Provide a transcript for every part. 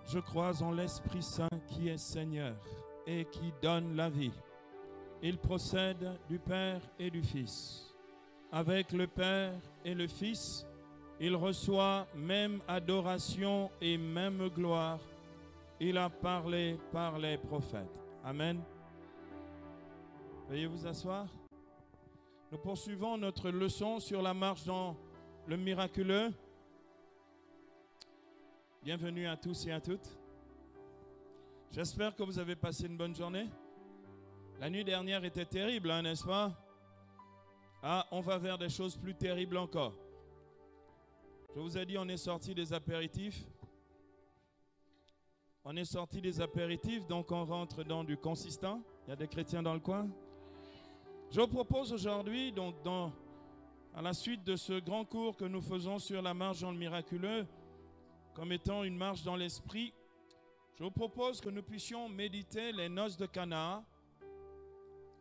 Je crois en l'Esprit Saint qui est Seigneur et qui donne la vie. Il procède du Père et du Fils. Avec le Père et le Fils, il reçoit même adoration et même gloire. Il a parlé par les prophètes. Amen. Veuillez vous asseoir. Nous poursuivons notre leçon sur la marche dans le miraculeux. Bienvenue à tous et à toutes. J'espère que vous avez passé une bonne journée. La nuit dernière était terrible, hein, n'est-ce pas? Ah, on va vers des choses plus terribles encore. Je vous ai dit, on est sorti des apéritifs. On est sorti des apéritifs, donc on rentre dans du consistant. Il y a des chrétiens dans le coin. Je vous propose aujourd'hui, donc à la suite de ce grand cours que nous faisons sur la marche dans le miraculeux, comme étant une marche dans l'esprit, je vous propose que nous puissions méditer les noces de Cana,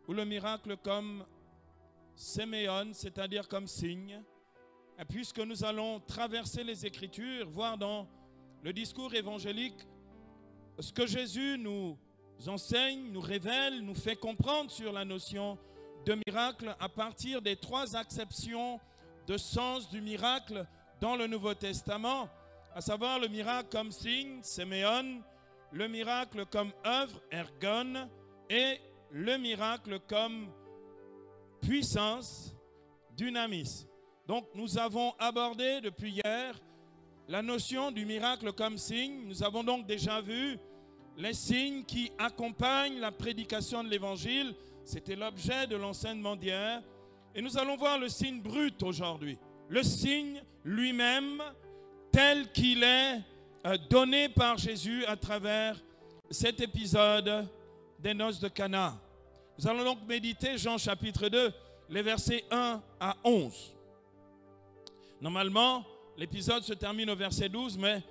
ou le miracle comme séméon, c'est-à-dire comme signe. Et puisque nous allons traverser les Écritures, voir dans le discours évangélique ce que Jésus nous enseigne, nous révèle, nous fait comprendre sur la notion de miracle à partir des trois acceptions de sens du miracle dans le Nouveau Testament, à savoir le miracle comme signe, séméon, le miracle comme œuvre, ergon, et le miracle comme puissance, dynamis. Donc nous avons abordé depuis hier la notion du miracle comme signe. Nous avons donc déjà vu les signes qui accompagnent la prédication de l'évangile. C'était l'objet de l'enseignement d'hier. Et nous allons voir le signe brut aujourd'hui. Le signe lui-même tel qu'il est donné par Jésus à travers cet épisode des noces de Cana. Nous allons donc méditer Jean chapitre 2, les versets 1 à 11. Normalement, l'épisode se termine au verset 12, mais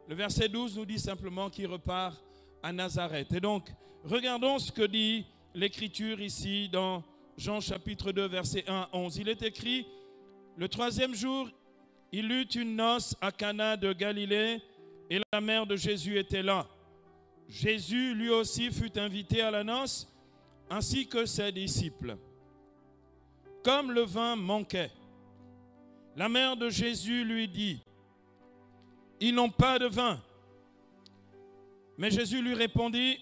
le verset 12 nous dit simplement qu'il repart à Nazareth. Et donc, regardons ce que dit l'Écriture ici dans Jean chapitre 2, verset 1 à 11. Il est écrit, le troisième jour, il eut une noce à Cana de Galilée et la mère de Jésus était là. Jésus lui aussi fut invité à la noce, ainsi que ses disciples. Comme le vin manquait, la mère de Jésus lui dit, « Ils n'ont pas de vin. » Mais Jésus lui répondit,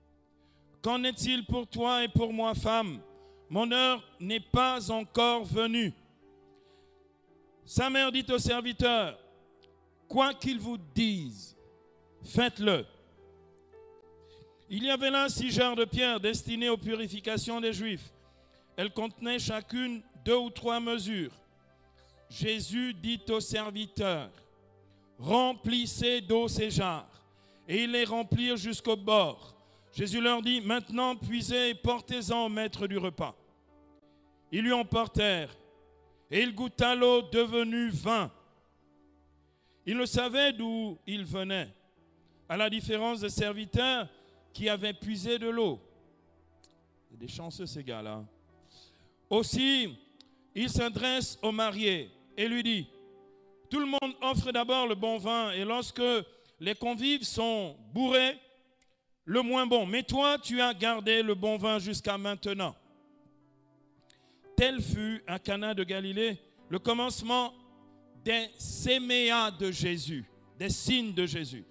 « Qu'en est-il pour toi et pour moi, femme? Mon heure n'est pas encore venue. » Sa mère dit au serviteur, « Quoi qu'il vous dise, faites-le. » Il y avait là 6 jarres de pierre destinées aux purifications des Juifs. Elles contenaient chacune 2 ou 3 mesures. Jésus dit au serviteur, « Remplissez d'eau ces jarres. » Et ils les remplirent jusqu'au bord. Jésus leur dit, « Maintenant puisez et portez-en au maître du repas. » Ils lui emportèrent, et il goûta l'eau devenue vin. Il ne savait d'où il venait, à la différence des serviteurs qui avaient puisé de l'eau. C'est des chanceux ces gars-là. Aussi, il s'adresse au marié et lui dit, « Tout le monde offre d'abord le bon vin, et lorsque les convives sont bourrés, le moins bon. Mais toi, tu as gardé le bon vin jusqu'à maintenant. » Tel fut à Cana de Galilée le commencement des séméas de Jésus, des signes de Jésus.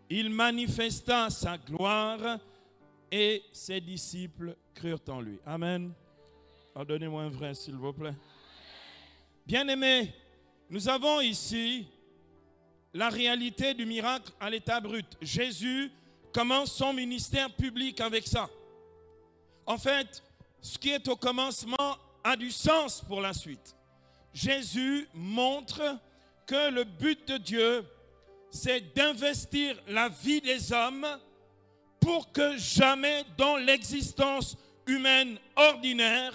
Il manifesta sa gloire et ses disciples crurent en lui. Amen. Oh, donnez-moi un vrai, s'il vous plaît. Bien-aimés, nous avons ici la réalité du miracle à l'état brut. Jésus commence son ministère public avec ça. En fait, ce qui est au commencement a du sens pour la suite. Jésus montre que le but de Dieu, c'est d'investir la vie des hommes pour que jamais dans l'existence humaine ordinaire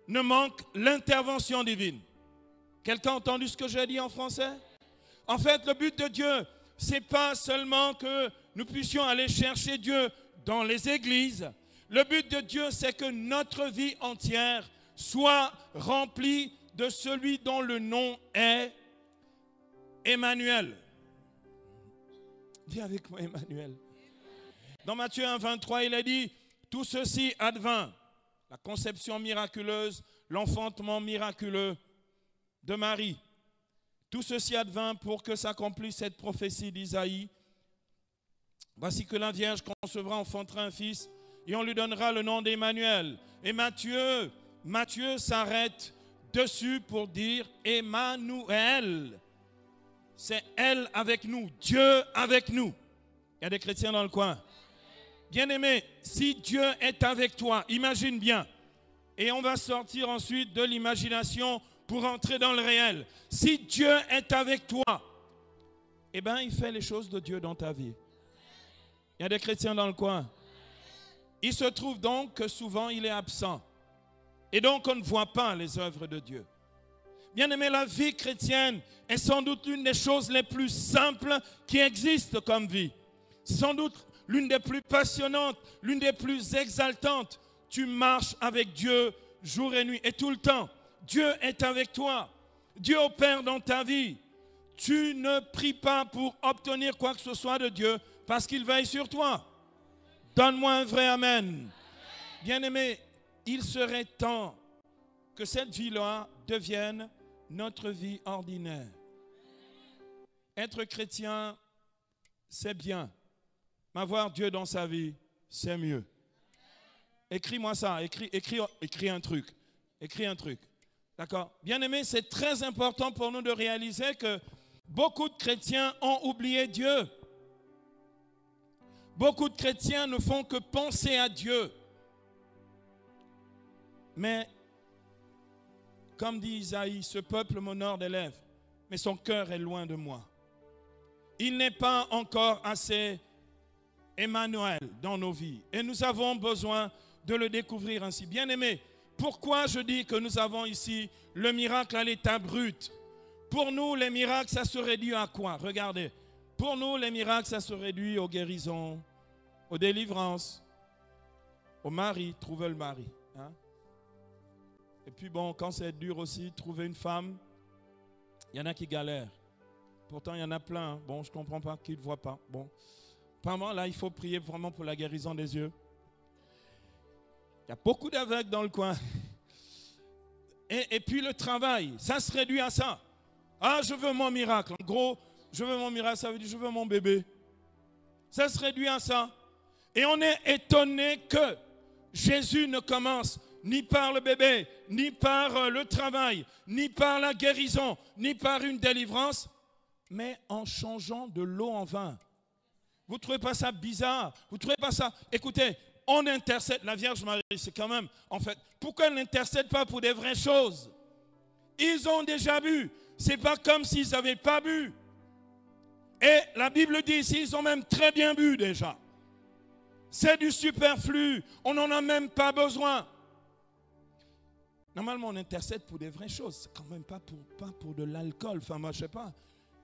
ne manque l'intervention divine. Quelqu'un a entendu ce que j'ai dit en français? En fait, le but de Dieu, c'est pas seulement que nous puissions aller chercher Dieu dans les églises. Le but de Dieu, c'est que notre vie entière soit remplie de celui dont le nom est Emmanuel. Dis avec moi, Emmanuel. Dans Matthieu 1, 23, il a dit, tout ceci advint, la conception miraculeuse, l'enfantement miraculeux de Marie. Tout ceci advint pour que s'accomplisse cette prophétie d'Isaïe. Voici que la Vierge concevra, enfantera un fils, et on lui donnera le nom d'Emmanuel. Et Matthieu s'arrête dessus pour dire Emmanuel. C'est elle avec nous, Dieu avec nous. Il y a des chrétiens dans le coin. Bien-aimé, si Dieu est avec toi, imagine bien. Et on va sortir ensuite de l'imagination pour entrer dans le réel. Si Dieu est avec toi, eh bien, il fait les choses de Dieu dans ta vie. Il y a des chrétiens dans le coin. Il se trouve donc que souvent il est absent. Et donc on ne voit pas les œuvres de Dieu. Bien-aimé, la vie chrétienne est sans doute l'une des choses les plus simples qui existent comme vie. C'est sans doute l'une des plus passionnantes, l'une des plus exaltantes. Tu marches avec Dieu jour et nuit et tout le temps. Dieu est avec toi. Dieu opère dans ta vie. Tu ne pries pas pour obtenir quoi que ce soit de Dieu parce qu'il veille sur toi. Donne-moi un vrai amen. Bien-aimé, il serait temps que cette vie-là devienne notre vie ordinaire. Être chrétien, c'est bien. Mais avoir Dieu dans sa vie, c'est mieux. Écris-moi ça, écris un truc. Écris un truc. D'accord? Bien-aimé, c'est très important pour nous de réaliser que beaucoup de chrétiens ont oublié Dieu. Beaucoup de chrétiens ne font que penser à Dieu. Mais, comme dit Isaïe, ce peuple m'honore des lèvres, mais son cœur est loin de moi. Il n'est pas encore assez Emmanuel dans nos vies. Et nous avons besoin de le découvrir ainsi. Bien-aimés, pourquoi je dis que nous avons ici le miracle à l'état brut? Pour nous, les miracles, ça se réduit à quoi? Regardez. Pour nous, les miracles, ça se réduit aux guérisons, aux délivrances, au mari, trouver le mari. Hein? Et puis bon, quand c'est dur aussi, trouver une femme, il y en a qui galèrent. Pourtant, il y en a plein. Hein? Bon, je ne comprends pas qu'ils ne voient pas. Bon, apparemment, là, il faut prier vraiment pour la guérison des yeux. Il y a beaucoup d'aveugles dans le coin. Et puis le travail, ça se réduit à ça. Ah, je veux mon miracle. En gros, je veux mon miracle, ça veut dire je veux mon bébé. Ça se réduit à ça. Et on est étonné que Jésus ne commence ni par le bébé, ni par le travail, ni par la guérison, ni par une délivrance, mais en changeant de l'eau en vin. Vous ne trouvez pas ça bizarre? Vous ne trouvez pas ça? Écoutez, on intercède. La Vierge Marie, c'est quand même, en fait, pourquoi elle n'intercède pas pour des vraies choses? Ils ont déjà bu. Ce n'est pas comme s'ils n'avaient pas bu. Et la Bible dit ici, ils ont même très bien bu déjà. C'est du superflu. On n'en a même pas besoin. Normalement, on intercède pour des vraies choses. Quand même pas pour de l'alcool. Enfin, moi, je ne sais pas.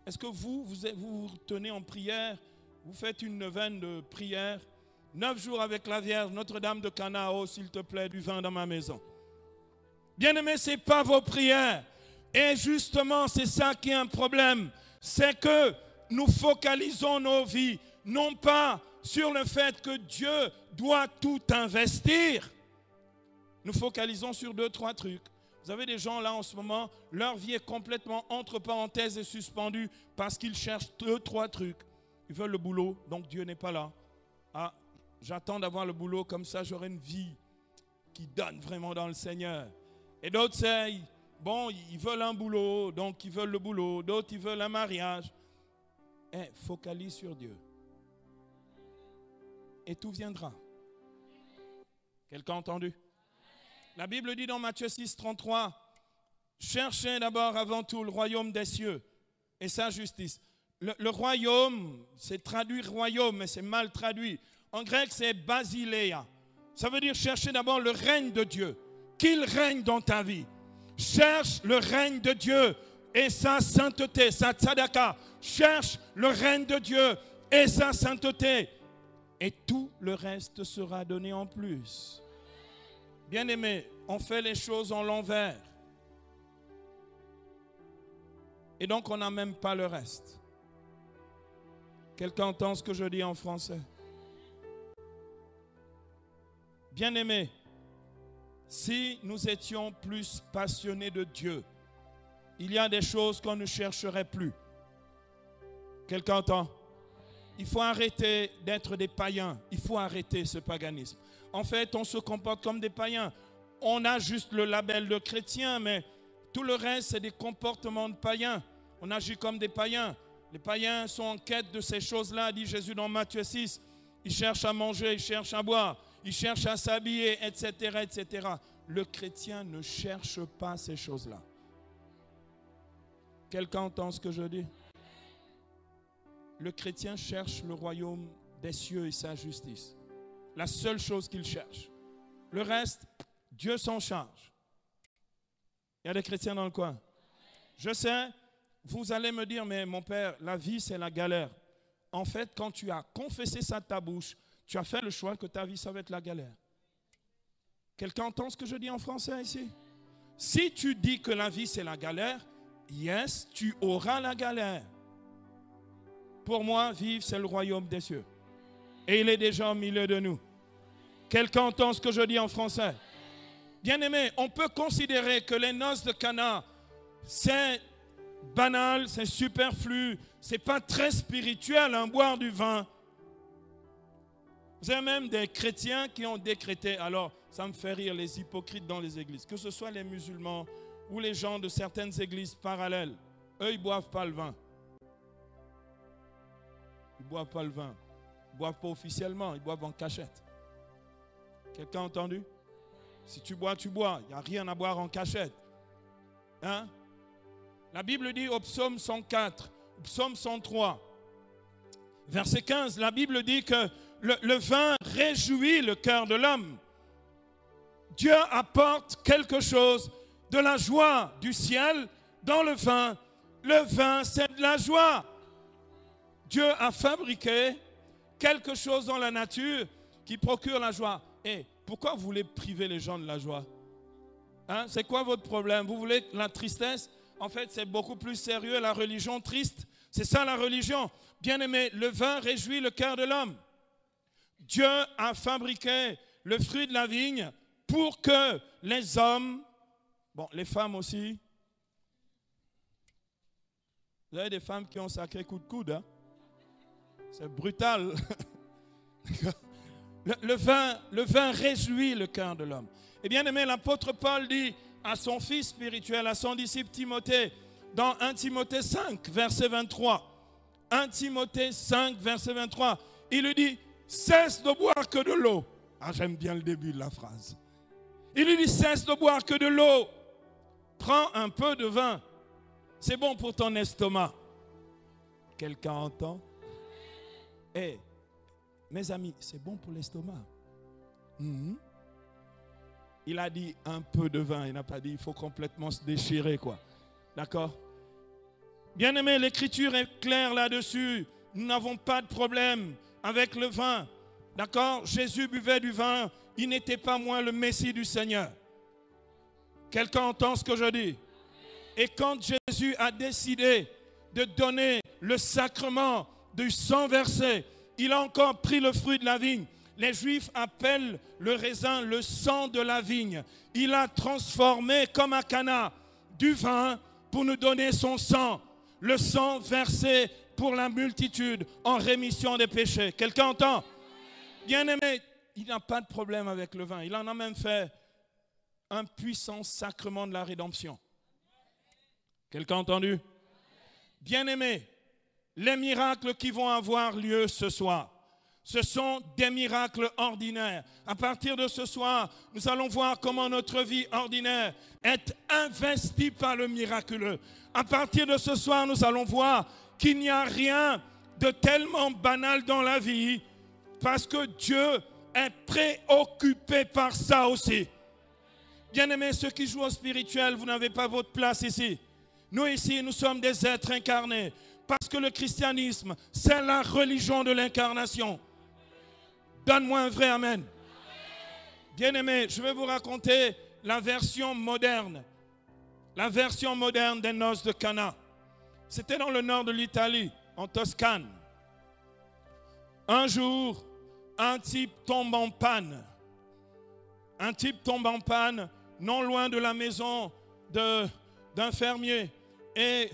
Est-ce que vous vous tenez en prière? Vous faites une neuvaine de prière? 9 jours avec la Vierge, Notre-Dame de Cana, oh, s'il te plaît, du vin dans ma maison. Bien-aimés, ce n'est pas vos prières. Et justement, c'est ça qui est un problème. C'est que nous focalisons nos vies, non pas sur le fait que Dieu doit tout investir. Nous focalisons sur 2-3 trucs. Vous avez des gens là en ce moment, leur vie est complètement entre parenthèses et suspendue parce qu'ils cherchent 2-3 trucs. Ils veulent le boulot, donc Dieu n'est pas là. Ah, j'attends d'avoir le boulot, comme ça j'aurai une vie qui donne vraiment dans le Seigneur. Et d'autres, c'est, bon, ils veulent un boulot, donc ils veulent le boulot. D'autres, ils veulent un mariage. Focalise sur Dieu. Et tout viendra. Quelqu'un a entendu? La Bible dit dans Matthieu 6, 33, cherchez d'abord avant tout le royaume des cieux et sa justice. Le royaume, c'est traduit royaume, mais c'est mal traduit. En grec, c'est basileia. Ça veut dire chercher d'abord le règne de Dieu. Qu'il règne dans ta vie. Cherche le règne de Dieu et sa sainteté, sa tzedaka. Cherche le règne de Dieu et sa sainteté. Et tout le reste sera donné en plus. Bien-aimés, on fait les choses en l'envers. Et donc, on n'a même pas le reste. Quelqu'un entend ce que je dis en français? Bien-aimés, si nous étions plus passionnés de Dieu, il y a des choses qu'on ne chercherait plus. Quelqu'un entend? Il faut arrêter d'être des païens. Il faut arrêter ce paganisme. En fait, on se comporte comme des païens. On a juste le label de chrétien, mais tout le reste, c'est des comportements de païens. On agit comme des païens. Les païens sont en quête de ces choses-là, dit Jésus dans Matthieu 6. Ils cherchent à manger, ils cherchent à boire, ils cherchent à s'habiller, etc., etc. Le chrétien ne cherche pas ces choses-là. Quelqu'un entend ce que je dis? Le chrétien cherche le royaume des cieux et sa justice. La seule chose qu'il cherche. Le reste, Dieu s'en charge. Il y a des chrétiens dans le coin. Je sais, vous allez me dire, mais mon père, la vie c'est la galère. En fait, quand tu as confessé ça de ta bouche, tu as fait le choix que ta vie ça va être la galère. Quelqu'un entend ce que je dis en français ici? Si tu dis que la vie c'est la galère, yes, tu auras la galère. Pour moi, vivre c'est le royaume des cieux. Et il est déjà au milieu de nous. Quelqu'un entend ce que je dis en français? Bien-aimé, on peut considérer que les noces de Cana, c'est banal, c'est superflu, c'est pas très spirituel, boire du vin. Vous avez même des chrétiens qui ont décrété, alors ça me fait rire les hypocrites dans les églises, que ce soit les musulmans ou les gens de certaines églises parallèles, eux ils ne boivent pas le vin. Ils ne boivent pas le vin. Ils ne boivent pas officiellement, ils boivent en cachette. Quelqu'un a entendu? Si tu bois, tu bois. Il n'y a rien à boire en cachette. Hein? La Bible dit au psaume 104, au psaume 103, verset 15, la Bible dit que le vin réjouit le cœur de l'homme. Dieu apporte quelque chose de la joie du ciel dans le vin. Le vin, c'est de la joie. Dieu a fabriqué quelque chose dans la nature qui procure la joie. Et pourquoi vous voulez priver les gens de la joie? Hein? C'est quoi votre problème? Vous voulez la tristesse? En fait, c'est beaucoup plus sérieux, la religion triste. C'est ça la religion. Bien-aimé, le vin réjouit le cœur de l'homme. Dieu a fabriqué le fruit de la vigne pour que les hommes, bon, les femmes aussi. Vous avez des femmes qui ont sacré coup de coude, hein? C'est brutal. le vin réjouit le cœur de l'homme. Et bien aimé, l'apôtre Paul dit à son fils spirituel, à son disciple Timothée, dans 1 Timothée 5, verset 23. 1 Timothée 5, verset 23. Il lui dit, cesse de boire que de l'eau. Ah, j'aime bien le début de la phrase. Il lui dit, cesse de boire que de l'eau. Prends un peu de vin. C'est bon pour ton estomac. Quelqu'un entend? Eh, mes amis, c'est bon pour l'estomac. Il a dit un peu de vin. Il n'a pas dit il faut complètement se déchirer, quoi. D'accord? Bien-aimé, l'écriture est claire là-dessus. Nous n'avons pas de problème avec le vin. D'accord? Jésus buvait du vin. Il n'était pas moins le Messie du Seigneur. Quelqu'un entend ce que je dis? Et quand Jésus a décidé de donner le sacrement du sang versé, il a encore pris le fruit de la vigne. Les Juifs appellent le raisin le sang de la vigne. Il a transformé comme à Cana du vin pour nous donner son sang. Le sang versé pour la multitude en rémission des péchés. Quelqu'un entend? Bien-aimé, il n'a pas de problème avec le vin. Il en a même fait un puissant sacrement de la rédemption. Quelqu'un a entendu? Bien-aimé, les miracles qui vont avoir lieu ce soir, ce sont des miracles ordinaires. À partir de ce soir, nous allons voir comment notre vie ordinaire est investie par le miraculeux. À partir de ce soir, nous allons voir qu'il n'y a rien de tellement banal dans la vie parce que Dieu est préoccupé par ça aussi. Bien-aimés, ceux qui jouent au spirituel, vous n'avez pas votre place ici. Nous ici, nous sommes des êtres incarnés parce que le christianisme, c'est la religion de l'incarnation. Donne-moi un vrai amen. Bien-aimés, je vais vous raconter la version moderne. La version moderne des noces de Cana. C'était dans le nord de l'Italie, en Toscane. Un jour, un type tombe en panne. Un type tombe en panne non loin de la maison d'un fermier. Et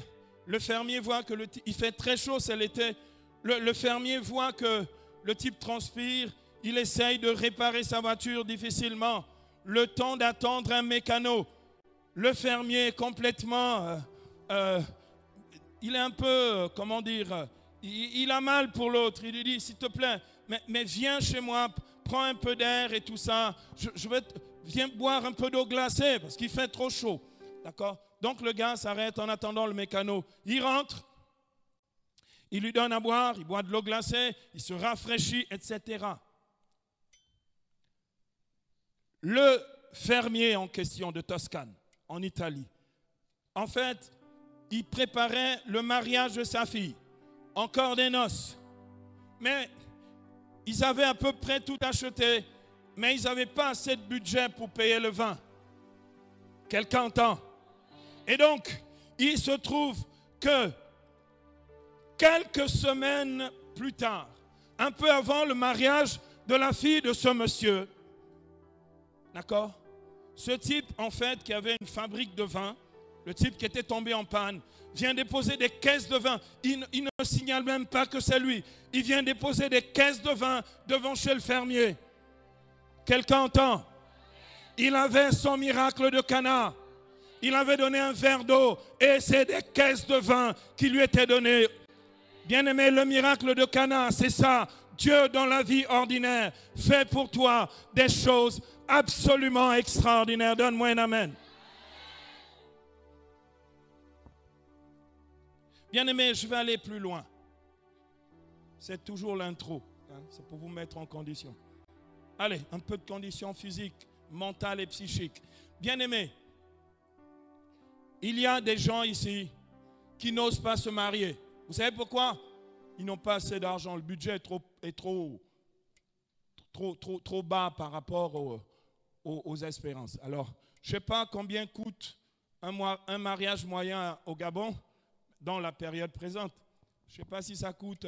le fermier voit que il fait très chaud, c'est l'été. Le fermier voit que le type transpire. Il essaye de réparer sa voiture difficilement. Le temps d'attendre un mécano. Le fermier est complètement... il est un peu, comment dire... Il a mal pour l'autre. Il lui dit, s'il te plaît, mais viens chez moi, prends un peu d'air et tout ça. Viens boire un peu d'eau glacée parce qu'il fait trop chaud. D'accord? Donc le gars s'arrête en attendant le mécano. Il rentre, il lui donne à boire, il boit de l'eau glacée, il se rafraîchit, etc. Le fermier en question de Toscane, en Italie, en fait, il préparait le mariage de sa fille. Encore des noces. Mais ils avaient à peu près tout acheté, mais ils n'avaient pas assez de budget pour payer le vin. Quelqu'un entend? Et donc, il se trouve que quelques semaines plus tard, un peu avant le mariage de la fille de ce monsieur, d'accord? Ce type, en fait, qui avait une fabrique de vin, le type qui était tombé en panne, vient déposer des caisses de vin. Il ne signale même pas que c'est lui. Il vient déposer des caisses de vin devant chez le fermier. Quelqu'un entend? Il avait son miracle de Cana. Il avait donné un verre d'eau et c'est des caisses de vin qui lui étaient données. Bien-aimé, le miracle de Cana, c'est ça. Dieu, dans la vie ordinaire, fait pour toi des choses absolument extraordinaires. Donne-moi un amen. Bien-aimé, je vais aller plus loin. C'est toujours l'intro. Hein, c'est pour vous mettre en condition. Allez, un peu de condition physique, mentale et psychique. Bien-aimé, il y a des gens ici qui n'osent pas se marier. Vous savez pourquoi? Ils n'ont pas assez d'argent. Le budget est trop bas par rapport aux espérances. Alors, je ne sais pas combien coûte un mariage moyen au Gabon dans la période présente. Je ne sais pas si ça coûte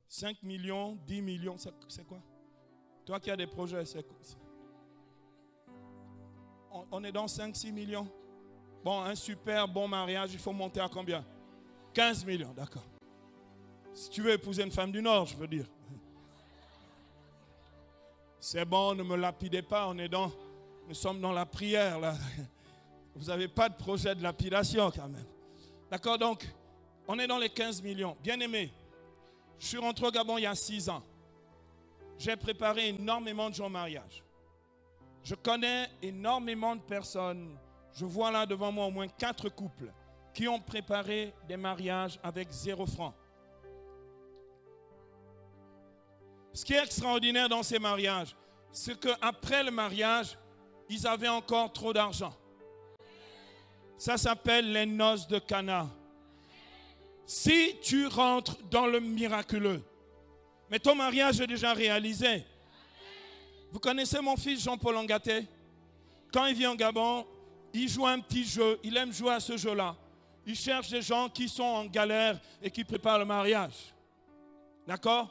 5 millions, 10 millions. C'est quoi? Toi qui as des projets, c'est quoi? On est dans 5-6 millions. Bon, un super bon mariage, il faut monter à combien? 15 millions, d'accord. Si tu veux épouser une femme du Nord, je veux dire. C'est bon, ne me lapidez pas, nous sommes dans la prière, là. Vous n'avez pas de projet de lapidation, quand même. D'accord, donc, on est dans les 15 millions. Bien-aimé, je suis rentré au Gabon il y a 6 ans. J'ai préparé énormément de gens au mariage. Je connais énormément de personnes. Je vois là devant moi au moins 4 couples qui ont préparé des mariages avec 0 francs. Ce qui est extraordinaire dans ces mariages, c'est qu'après le mariage, ils avaient encore trop d'argent. Ça s'appelle les noces de Cana. Si tu rentres dans le miraculeux, mais ton mariage est déjà réalisé. Vous connaissez mon fils Jean-Paul Angaté? Quand il vient au Gabon, il joue un petit jeu, il aime jouer à ce jeu-là. Il cherche des gens qui sont en galère et qui préparent le mariage. D'accord?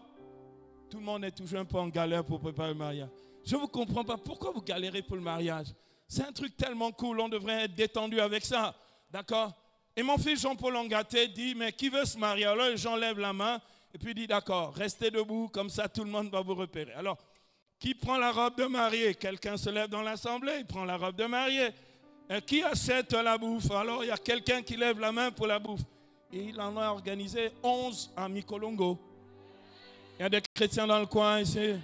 Tout le monde est toujours un peu en galère pour préparer le mariage. Je ne vous comprends pas. Pourquoi vous galérez pour le mariage? C'est un truc tellement cool, on devrait être détendu avec ça. D'accord? Et mon fils Jean-Paul Angaté dit, mais qui veut se marier? Alors les gens lèvent la main et puis dit, d'accord, restez debout, comme ça tout le monde va vous repérer. Alors, qui prend la robe de mariée? Quelqu'un se lève dans l'assemblée, il prend la robe de mariée. Et qui achète la bouffe? Alors il y a quelqu'un qui lève la main pour la bouffe. Et il en a organisé 11 à Mikolongo. Il y a des chrétiens dans le coin ici.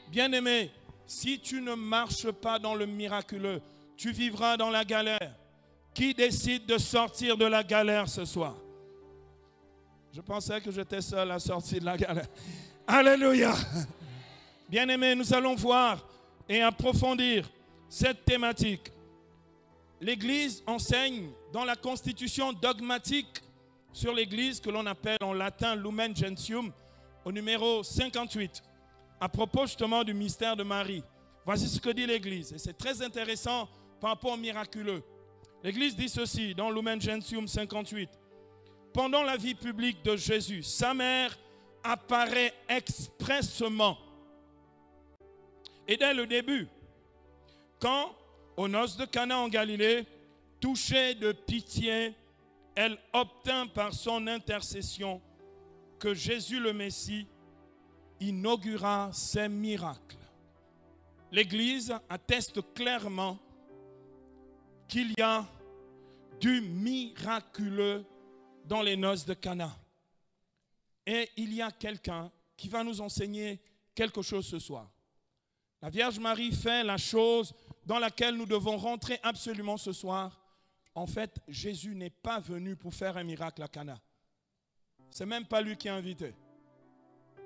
Bien-aimé, si tu ne marches pas dans le miraculeux, tu vivras dans la galère. Qui décide de sortir de la galère ce soir? Je pensais que j'étais seul à sortir de la galère. Alléluia! Bien-aimé, nous allons voir et approfondir cette thématique. L'Église enseigne dans la constitution dogmatique sur l'Église que l'on appelle en latin Lumen Gentium, au numéro 58, à propos justement du mystère de Marie. Voici ce que dit l'Église, et c'est très intéressant par rapport au miraculeux. L'Église dit ceci dans Lumen Gentium 58. Pendant la vie publique de Jésus, sa mère apparaît expressément. Et dès le début, quand, aux noces de Cana en Galilée, touchée de pitié, elle obtint par son intercession que Jésus le Messie inaugura ses miracles. L'Église atteste clairement qu'il y a du miraculeux dans les noces de Cana. Et il y a quelqu'un qui va nous enseigner quelque chose ce soir. La Vierge Marie fait la chose dans laquelle nous devons rentrer absolument ce soir. En fait, Jésus n'est pas venu pour faire un miracle à Cana. Ce n'est même pas lui qui est invité.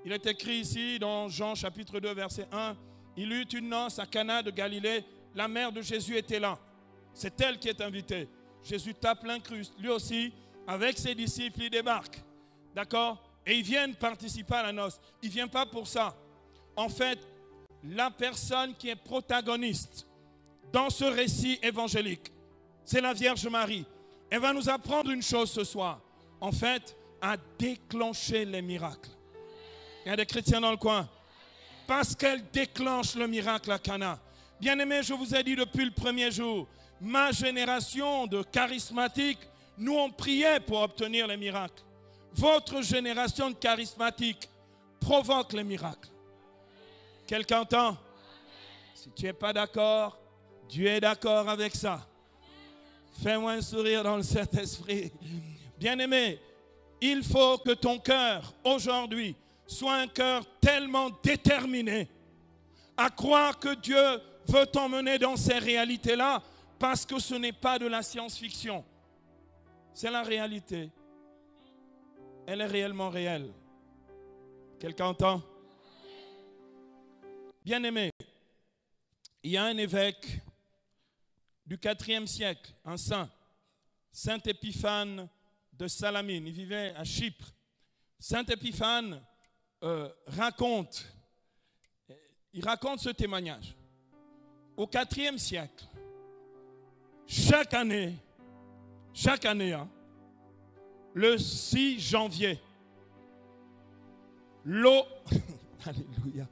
Il est écrit ici dans Jean chapitre 2 verset 1, il eut une noce à Cana de Galilée, la mère de Jésus était là. C'est elle qui est invitée. Jésus tape l'incruste. Lui aussi, avec ses disciples, il débarque. D'accord? Et ils viennent participer à la noce. Ils ne viennent pas pour ça. En fait, la personne qui est protagoniste dans ce récit évangélique, c'est la Vierge Marie. Elle va nous apprendre une chose ce soir. En fait, à déclencher les miracles. Il y a des chrétiens dans le coin. Parce qu'elle déclenche le miracle à Cana. Bien-aimés, je vous ai dit depuis le premier jour, ma génération de charismatiques, nous on priait pour obtenir les miracles. Votre génération de charismatiques provoque les miracles. Quelqu'un entend? Si tu n'es pas d'accord, Dieu est d'accord avec ça. Fais-moi un sourire dans le Saint-Esprit. Bien-aimé, il faut que ton cœur, aujourd'hui, soit un cœur tellement déterminé à croire que Dieu veut t'emmener dans ces réalités-là, parce que ce n'est pas de la science-fiction. C'est la réalité. Elle est réellement réelle. Quelqu'un entend? Bien-aimé, il y a un évêque du IVe siècle, un saint, Saint Épiphane de Salamine. Il vivait à Chypre. Saint Épiphane raconte ce témoignage. Au IVe siècle, chaque année, le 6 janvier, l'eau, alléluia,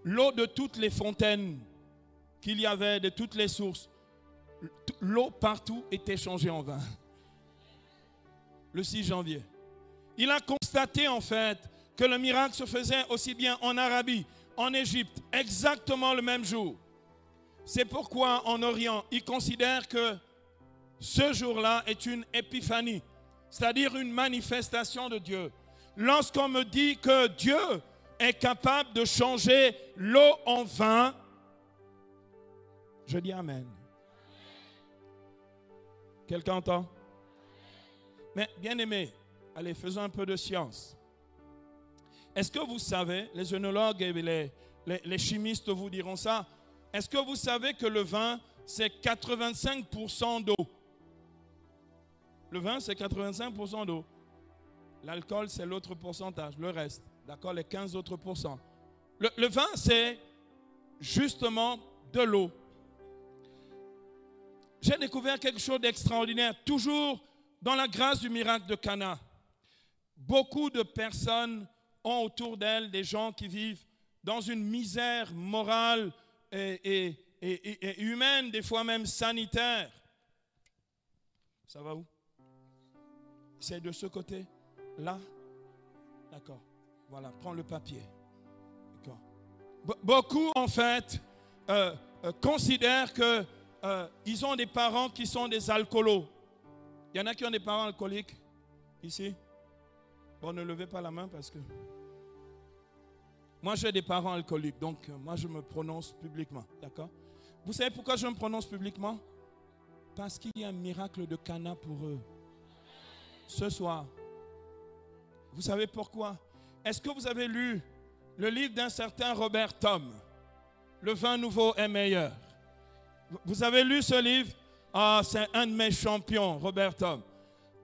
l'eau de toutes les fontaines qu'il y avait, de toutes les sources, l'eau partout était changée en vin. Le 6 janvier. Il a constaté en fait que le miracle se faisait aussi bien en Arabie, en Égypte, exactement le même jour. C'est pourquoi en Orient, ils considèrent que ce jour-là est une épiphanie, c'est-à-dire une manifestation de Dieu. Lorsqu'on me dit que Dieu est capable de changer l'eau en vin, je dis Amen. Quelqu'un entend? Mais bien aimé, allez, faisons un peu de science. Est-ce que vous savez, les œnologues et les chimistes vous diront ça, est-ce que vous savez que le vin, c'est 85% d'eau? Le vin, c'est 85% d'eau. L'alcool, c'est l'autre pourcentage, le reste. D'accord, les 15 autres pourcents. Le vin, c'est justement de l'eau. J'ai découvert quelque chose d'extraordinaire, toujours dans la grâce du miracle de Cana. Beaucoup de personnes ont autour d'elles des gens qui vivent dans une misère morale et humaine, des fois même sanitaire. Ça va où? C'est de ce côté, là. D'accord. Voilà, prends le papier. D'accord. Beaucoup, en fait, considèrent que ils ont des parents qui sont des alcoolos. Il y en a qui ont des parents alcooliques ici. Bon, ne levez pas la main parce que... Moi, j'ai des parents alcooliques, donc moi, je me prononce publiquement. D'accord? Vous savez pourquoi je me prononce publiquement? Parce qu'il y a un miracle de Cana pour eux. Ce soir. Vous savez pourquoi? Est-ce que vous avez lu le livre d'un certain Robert Tom? Le vin nouveau est meilleur. Vous avez lu ce livre? Ah, c'est un de mes champions, Robert Tom.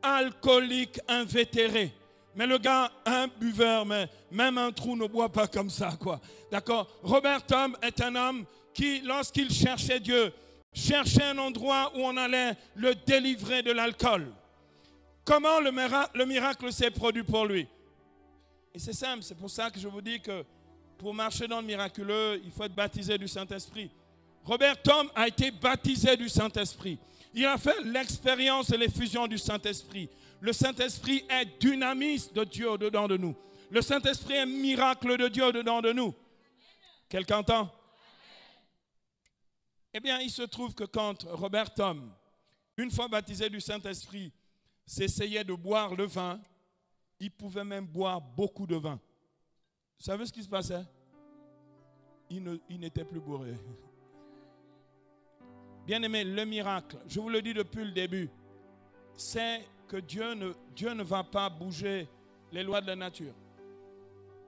Alcoolique invétéré. Mais le gars, un buveur, mais même un trou ne boit pas comme ça, quoi. D'accord? Robert Tom est un homme qui, lorsqu'il cherchait Dieu, cherchait un endroit où on allait le délivrer de l'alcool. Comment le miracle s'est produit pour lui? Et c'est simple, c'est pour ça que je vous dis que pour marcher dans le miraculeux, il faut être baptisé du Saint-Esprit. Robert Tom a été baptisé du Saint-Esprit. Il a fait l'expérience et l'effusion du Saint-Esprit. Le Saint-Esprit est dynamisme de Dieu au-dedans de nous. Le Saint-Esprit est miracle de Dieu au-dedans de nous. Quelqu'un entend? Eh bien, il se trouve que quand Robert Tom, une fois baptisé du Saint-Esprit, s'essayait de boire le vin, il pouvait même boire beaucoup de vin. Vous savez ce qui se passait? Il n'était plus bourré. Bien-aimé, le miracle, je vous le dis depuis le début, c'est que Dieu ne va pas bouger les lois de la nature.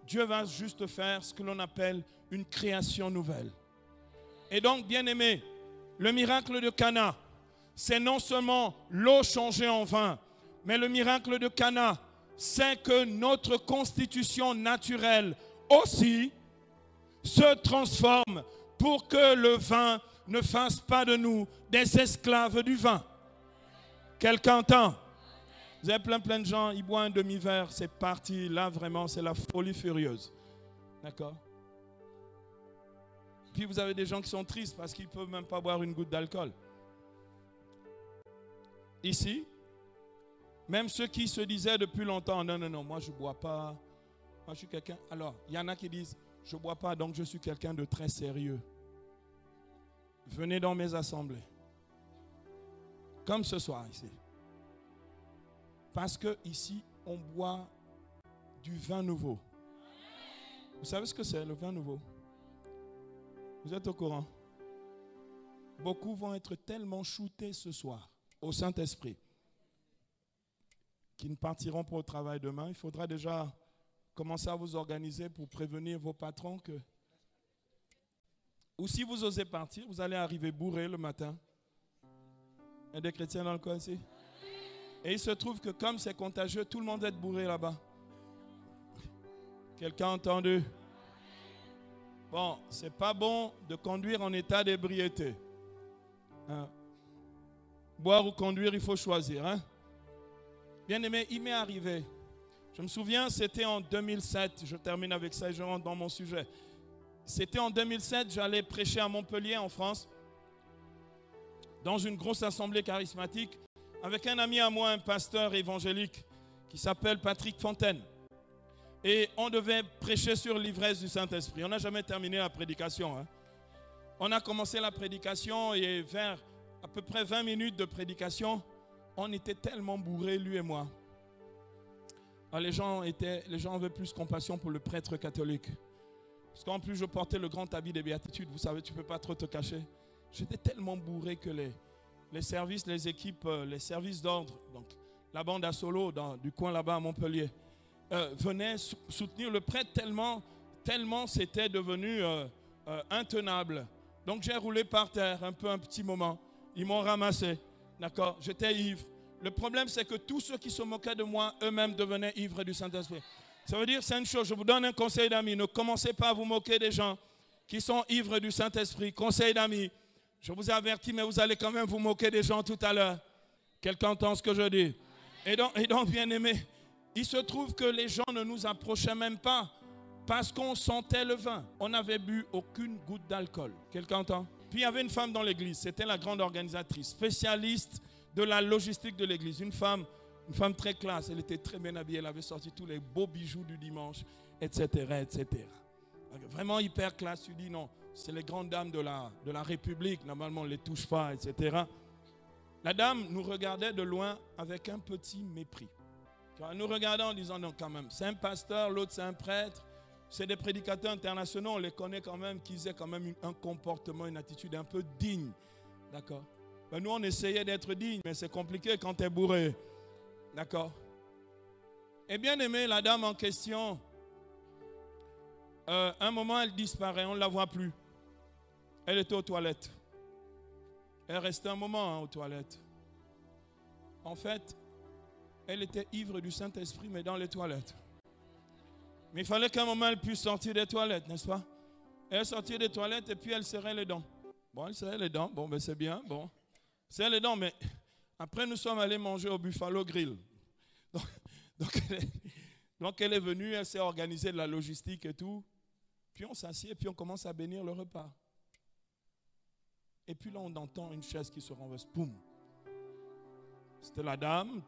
Dieu va juste faire ce que l'on appelle une création nouvelle. Et donc, bien-aimé, le miracle de Cana, c'est non seulement l'eau changée en vin, mais le miracle de Cana, c'est que notre constitution naturelle aussi se transforme pour que le vin ne fasse pas de nous des esclaves du vin. Quelqu'un entend? Vous avez plein de gens, ils boivent un demi-verre, c'est parti. Là, vraiment, c'est la folie furieuse. D'accord? Puis vous avez des gens qui sont tristes parce qu'ils ne peuvent même pas boire une goutte d'alcool. Ici, même ceux qui se disaient depuis longtemps, non, moi je ne bois pas. Moi je suis quelqu'un. Alors, il y en a qui disent, je ne bois pas, donc je suis quelqu'un de très sérieux. Venez dans mes assemblées. Comme ce soir ici. Parce que ici, on boit du vin nouveau. Vous savez ce que c'est, le vin nouveau? Vous êtes au courant? Beaucoup vont être tellement shootés ce soir au Saint-Esprit qu'ils ne partiront pas au travail demain. Il faudra déjà commencer à vous organiser pour prévenir vos patrons que... Ou si vous osez partir, vous allez arriver bourré le matin. Il y a des chrétiens dans le coin ici? Et il se trouve que comme c'est contagieux, tout le monde est bourré là-bas. Quelqu'un a entendu? Bon, c'est pas bon de conduire en état d'ébriété. Hein? Boire ou conduire, il faut choisir. Hein? Bien aimé, il m'est arrivé. Je me souviens, c'était en 2007. Je termine avec ça et je rentre dans mon sujet. C'était en 2007, j'allais prêcher à Montpellier, en France, dans une grosse assemblée charismatique, avec un ami à moi, un pasteur évangélique, qui s'appelle Patrick Fontaine. Et on devait prêcher sur l'ivresse du Saint-Esprit. On n'a jamais terminé la prédication. Hein. On a commencé la prédication et vers à peu près 20 minutes de prédication, on était tellement bourrés, lui et moi. Alors les gens avaient plus compassion pour le prêtre catholique. Parce qu'en plus, je portais le grand habit des béatitudes. Vous savez, tu ne peux pas trop te cacher. J'étais tellement bourré que les services, les équipes, les services d'ordre, donc la bande à solo du coin là-bas à Montpellier, venaient soutenir le prêtre tellement c'était devenu intenable. Donc j'ai roulé par terre un petit moment. Ils m'ont ramassé. D'accord? J'étais ivre. Le problème, c'est que tous ceux qui se moquaient de moi, eux-mêmes devenaient ivres du Saint-Esprit. Ça veut dire, c'est une chose, je vous donne un conseil d'amis. Ne commencez pas à vous moquer des gens qui sont ivres du Saint-Esprit. Conseil d'amis. Je vous ai averti, mais vous allez quand même vous moquer des gens tout à l'heure. Quelqu'un entend ce que je dis? Et donc, bien aimé, il se trouve que les gens ne nous approchaient même pas parce qu'on sentait le vin. On n'avait bu aucune goutte d'alcool. Quelqu'un entend? Puis il y avait une femme dans l'église. C'était la grande organisatrice, spécialiste de la logistique de l'église. Une femme très classe. Elle était très bien habillée. Elle avait sorti tous les beaux bijoux du dimanche, etc., etc. Vraiment hyper classe. Tu dis non, c'est les grandes dames de la République. Normalement, on ne les touche pas, etc. La dame nous regardait de loin avec un petit mépris. Elle nous regardait en disant non, quand même, c'est un pasteur, l'autre c'est un prêtre. C'est des prédicateurs internationaux, on les connaît quand même, qu'ils aient quand même un comportement, une attitude un peu digne. D'accord? Ben nous, on essayait d'être dignes, mais c'est compliqué quand tu es bourré. D'accord? Et bien aimé, la dame en question, un moment, elle disparaît, on ne la voit plus. Elle était aux toilettes. Elle restait un moment aux toilettes. En fait, elle était ivre du Saint-Esprit, mais dans les toilettes. Mais il fallait qu'à un moment, elle puisse sortir des toilettes, n'est-ce pas? Elle sortit des toilettes et puis elle serrait les dents. Bon, elle serrait les dents. Bon, ben c'est bien. Bon, serrait les dents, mais après, nous sommes allés manger au Buffalo Grill. Donc Donc elle est venue, elle s'est organisée de la logistique et tout. Puis on s'assied et puis on commence à bénir le repas. Et puis là, on entend une chaise qui se renverse. Boum. C'était la dame,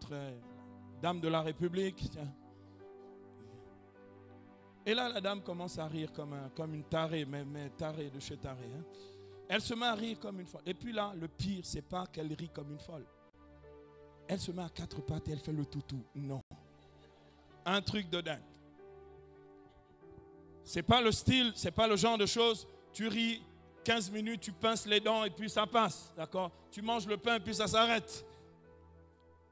dame de la République. Tiens. Et là, la dame commence à rire comme une tarée, mais tarée de chez tarée. Hein. Elle se met à rire comme une folle. Et puis là, le pire, c'est pas qu'elle rit comme une folle. Elle se met à quatre pattes et elle fait le toutou. Non. Un truc de dingue. C'est pas le style, c'est pas le genre de choses. Tu ris 15 minutes, tu pinces les dents et puis ça passe. D'accord? Tu manges le pain et puis ça s'arrête.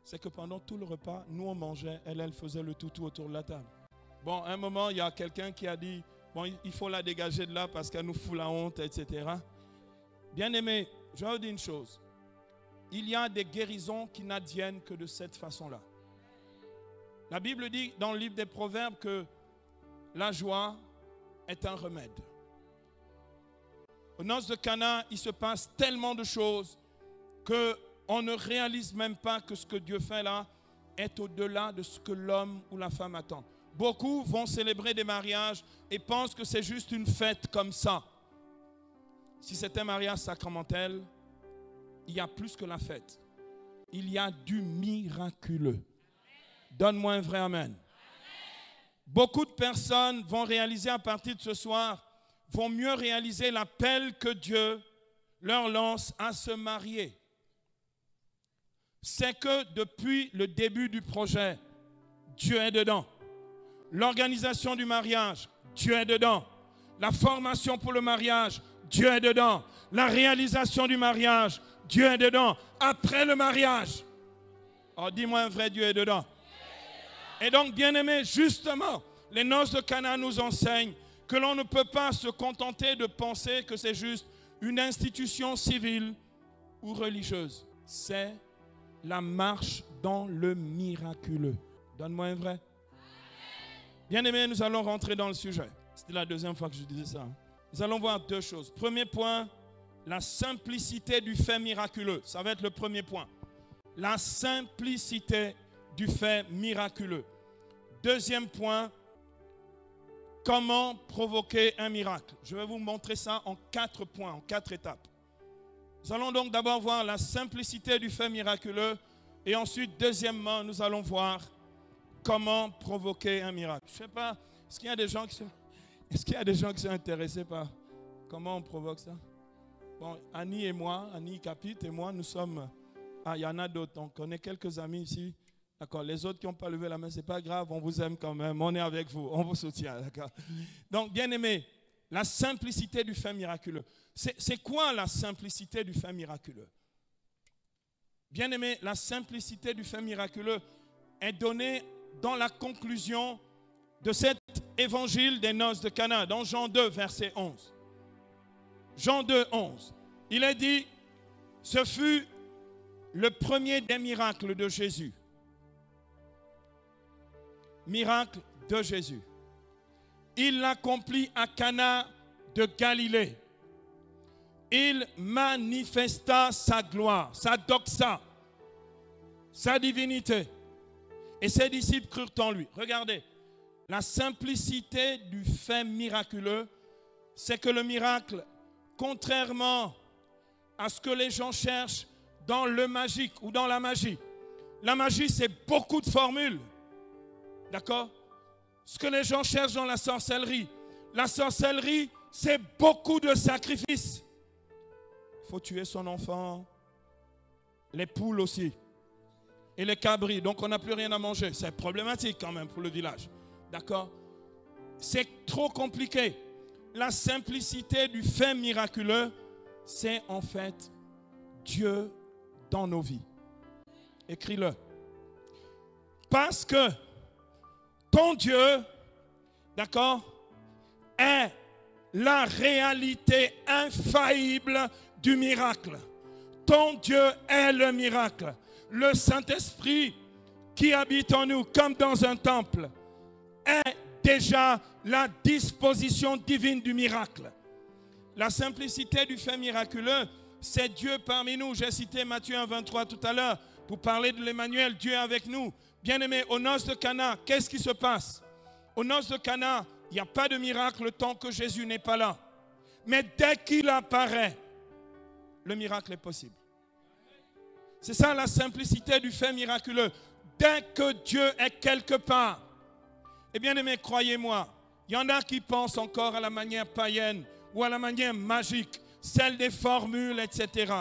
C'est que pendant tout le repas, nous on mangeait, elle faisait le toutou autour de la table. Bon, à un moment, il y a quelqu'un qui a dit, bon, il faut la dégager de là parce qu'elle nous fout la honte, etc. Bien-aimés, je vais vous dire une chose. Il y a des guérisons qui n'adviennent que de cette façon-là. La Bible dit dans le livre des Proverbes que la joie est un remède. Aux noces de Cana, il se passe tellement de choses qu'on ne réalise même pas que ce que Dieu fait là est au-delà de ce que l'homme ou la femme attend. Beaucoup vont célébrer des mariages et pensent que c'est juste une fête comme ça. Si c'est un mariage sacramentel, il y a plus que la fête. Il y a du miraculeux. Donne-moi un vrai amen. Beaucoup de personnes vont réaliser à partir de ce soir, vont mieux réaliser l'appel que Dieu leur lance à se marier. C'est que depuis le début du projet, Dieu est dedans. L'organisation du mariage, Dieu est dedans. La formation pour le mariage, Dieu est dedans. La réalisation du mariage, Dieu est dedans. Après le mariage, oh, dis-moi un vrai Dieu est dedans. Et donc, bien-aimés, justement, les noces de Cana nous enseignent que l'on ne peut pas se contenter de penser que c'est juste une institution civile ou religieuse. C'est la marche dans le miraculeux. Donne-moi un vrai. Bien-aimés, nous allons rentrer dans le sujet. C'était la deuxième fois que je disais ça. Nous allons voir deux choses. Premier point, la simplicité du fait miraculeux. Ça va être le premier point. La simplicité du fait miraculeux. Deuxième point, comment provoquer un miracle. Je vais vous montrer ça en 4 points, en 4 étapes. Nous allons donc d'abord voir la simplicité du fait miraculeux et ensuite, deuxièmement, nous allons voir comment provoquer un miracle. Je ne sais pas, est-ce qu'il y a des gens qui sont intéressés par comment on provoque ça? Bon, Annie Capite et moi, nous sommes... Ah, il y en a d'autres, on connaît quelques amis ici. D'accord, les autres qui n'ont pas levé la main, ce n'est pas grave, on vous aime quand même, on est avec vous, on vous soutient, d'accord. Donc, bien aimé, la simplicité du fait miraculeux. C'est quoi la simplicité du fait miraculeux? Bien aimé, la simplicité du fait miraculeux est donnée dans la conclusion de cet évangile des noces de Cana, dans Jean 2, verset 11. Jean 2, 11. Il est dit, ce fut le premier des miracles de Jésus. Miracle de Jésus. Il l'accomplit à Cana de Galilée. Il manifesta sa gloire, sa doxa, sa divinité. Et ses disciples crurent en lui. Regardez, la simplicité du fait miraculeux, c'est que le miracle, contrairement à ce que les gens cherchent dans le magique ou dans la magie, c'est beaucoup de formules. D'accord? Ce que les gens cherchent dans la sorcellerie, c'est beaucoup de sacrifices. Il faut tuer son enfant, les poules aussi, et les cabris. Donc on n'a plus rien à manger. C'est problématique quand même pour le village. D'accord? C'est trop compliqué. La simplicité du fait miraculeux, c'est en fait Dieu dans nos vies. Écris-le. Parce que ton Dieu, d'accord, est la réalité infaillible du miracle. Ton Dieu est le miracle. Le Saint-Esprit qui habite en nous comme dans un temple est déjà la disposition divine du miracle. La simplicité du fait miraculeux, c'est Dieu parmi nous. J'ai cité Matthieu 1, 23 tout à l'heure pour parler de l'Emmanuel, Dieu avec nous. Bien-aimés, aux noces de Cana, qu'est-ce qui se passe? aux noces de Cana, il n'y a pas de miracle tant que Jésus n'est pas là. Mais dès qu'il apparaît, le miracle est possible. C'est ça la simplicité du fait miraculeux. Dès que Dieu est quelque part, et bien aimés, croyez-moi, il y en a qui pensent encore à la manière païenne ou à la manière magique, celle des formules, etc.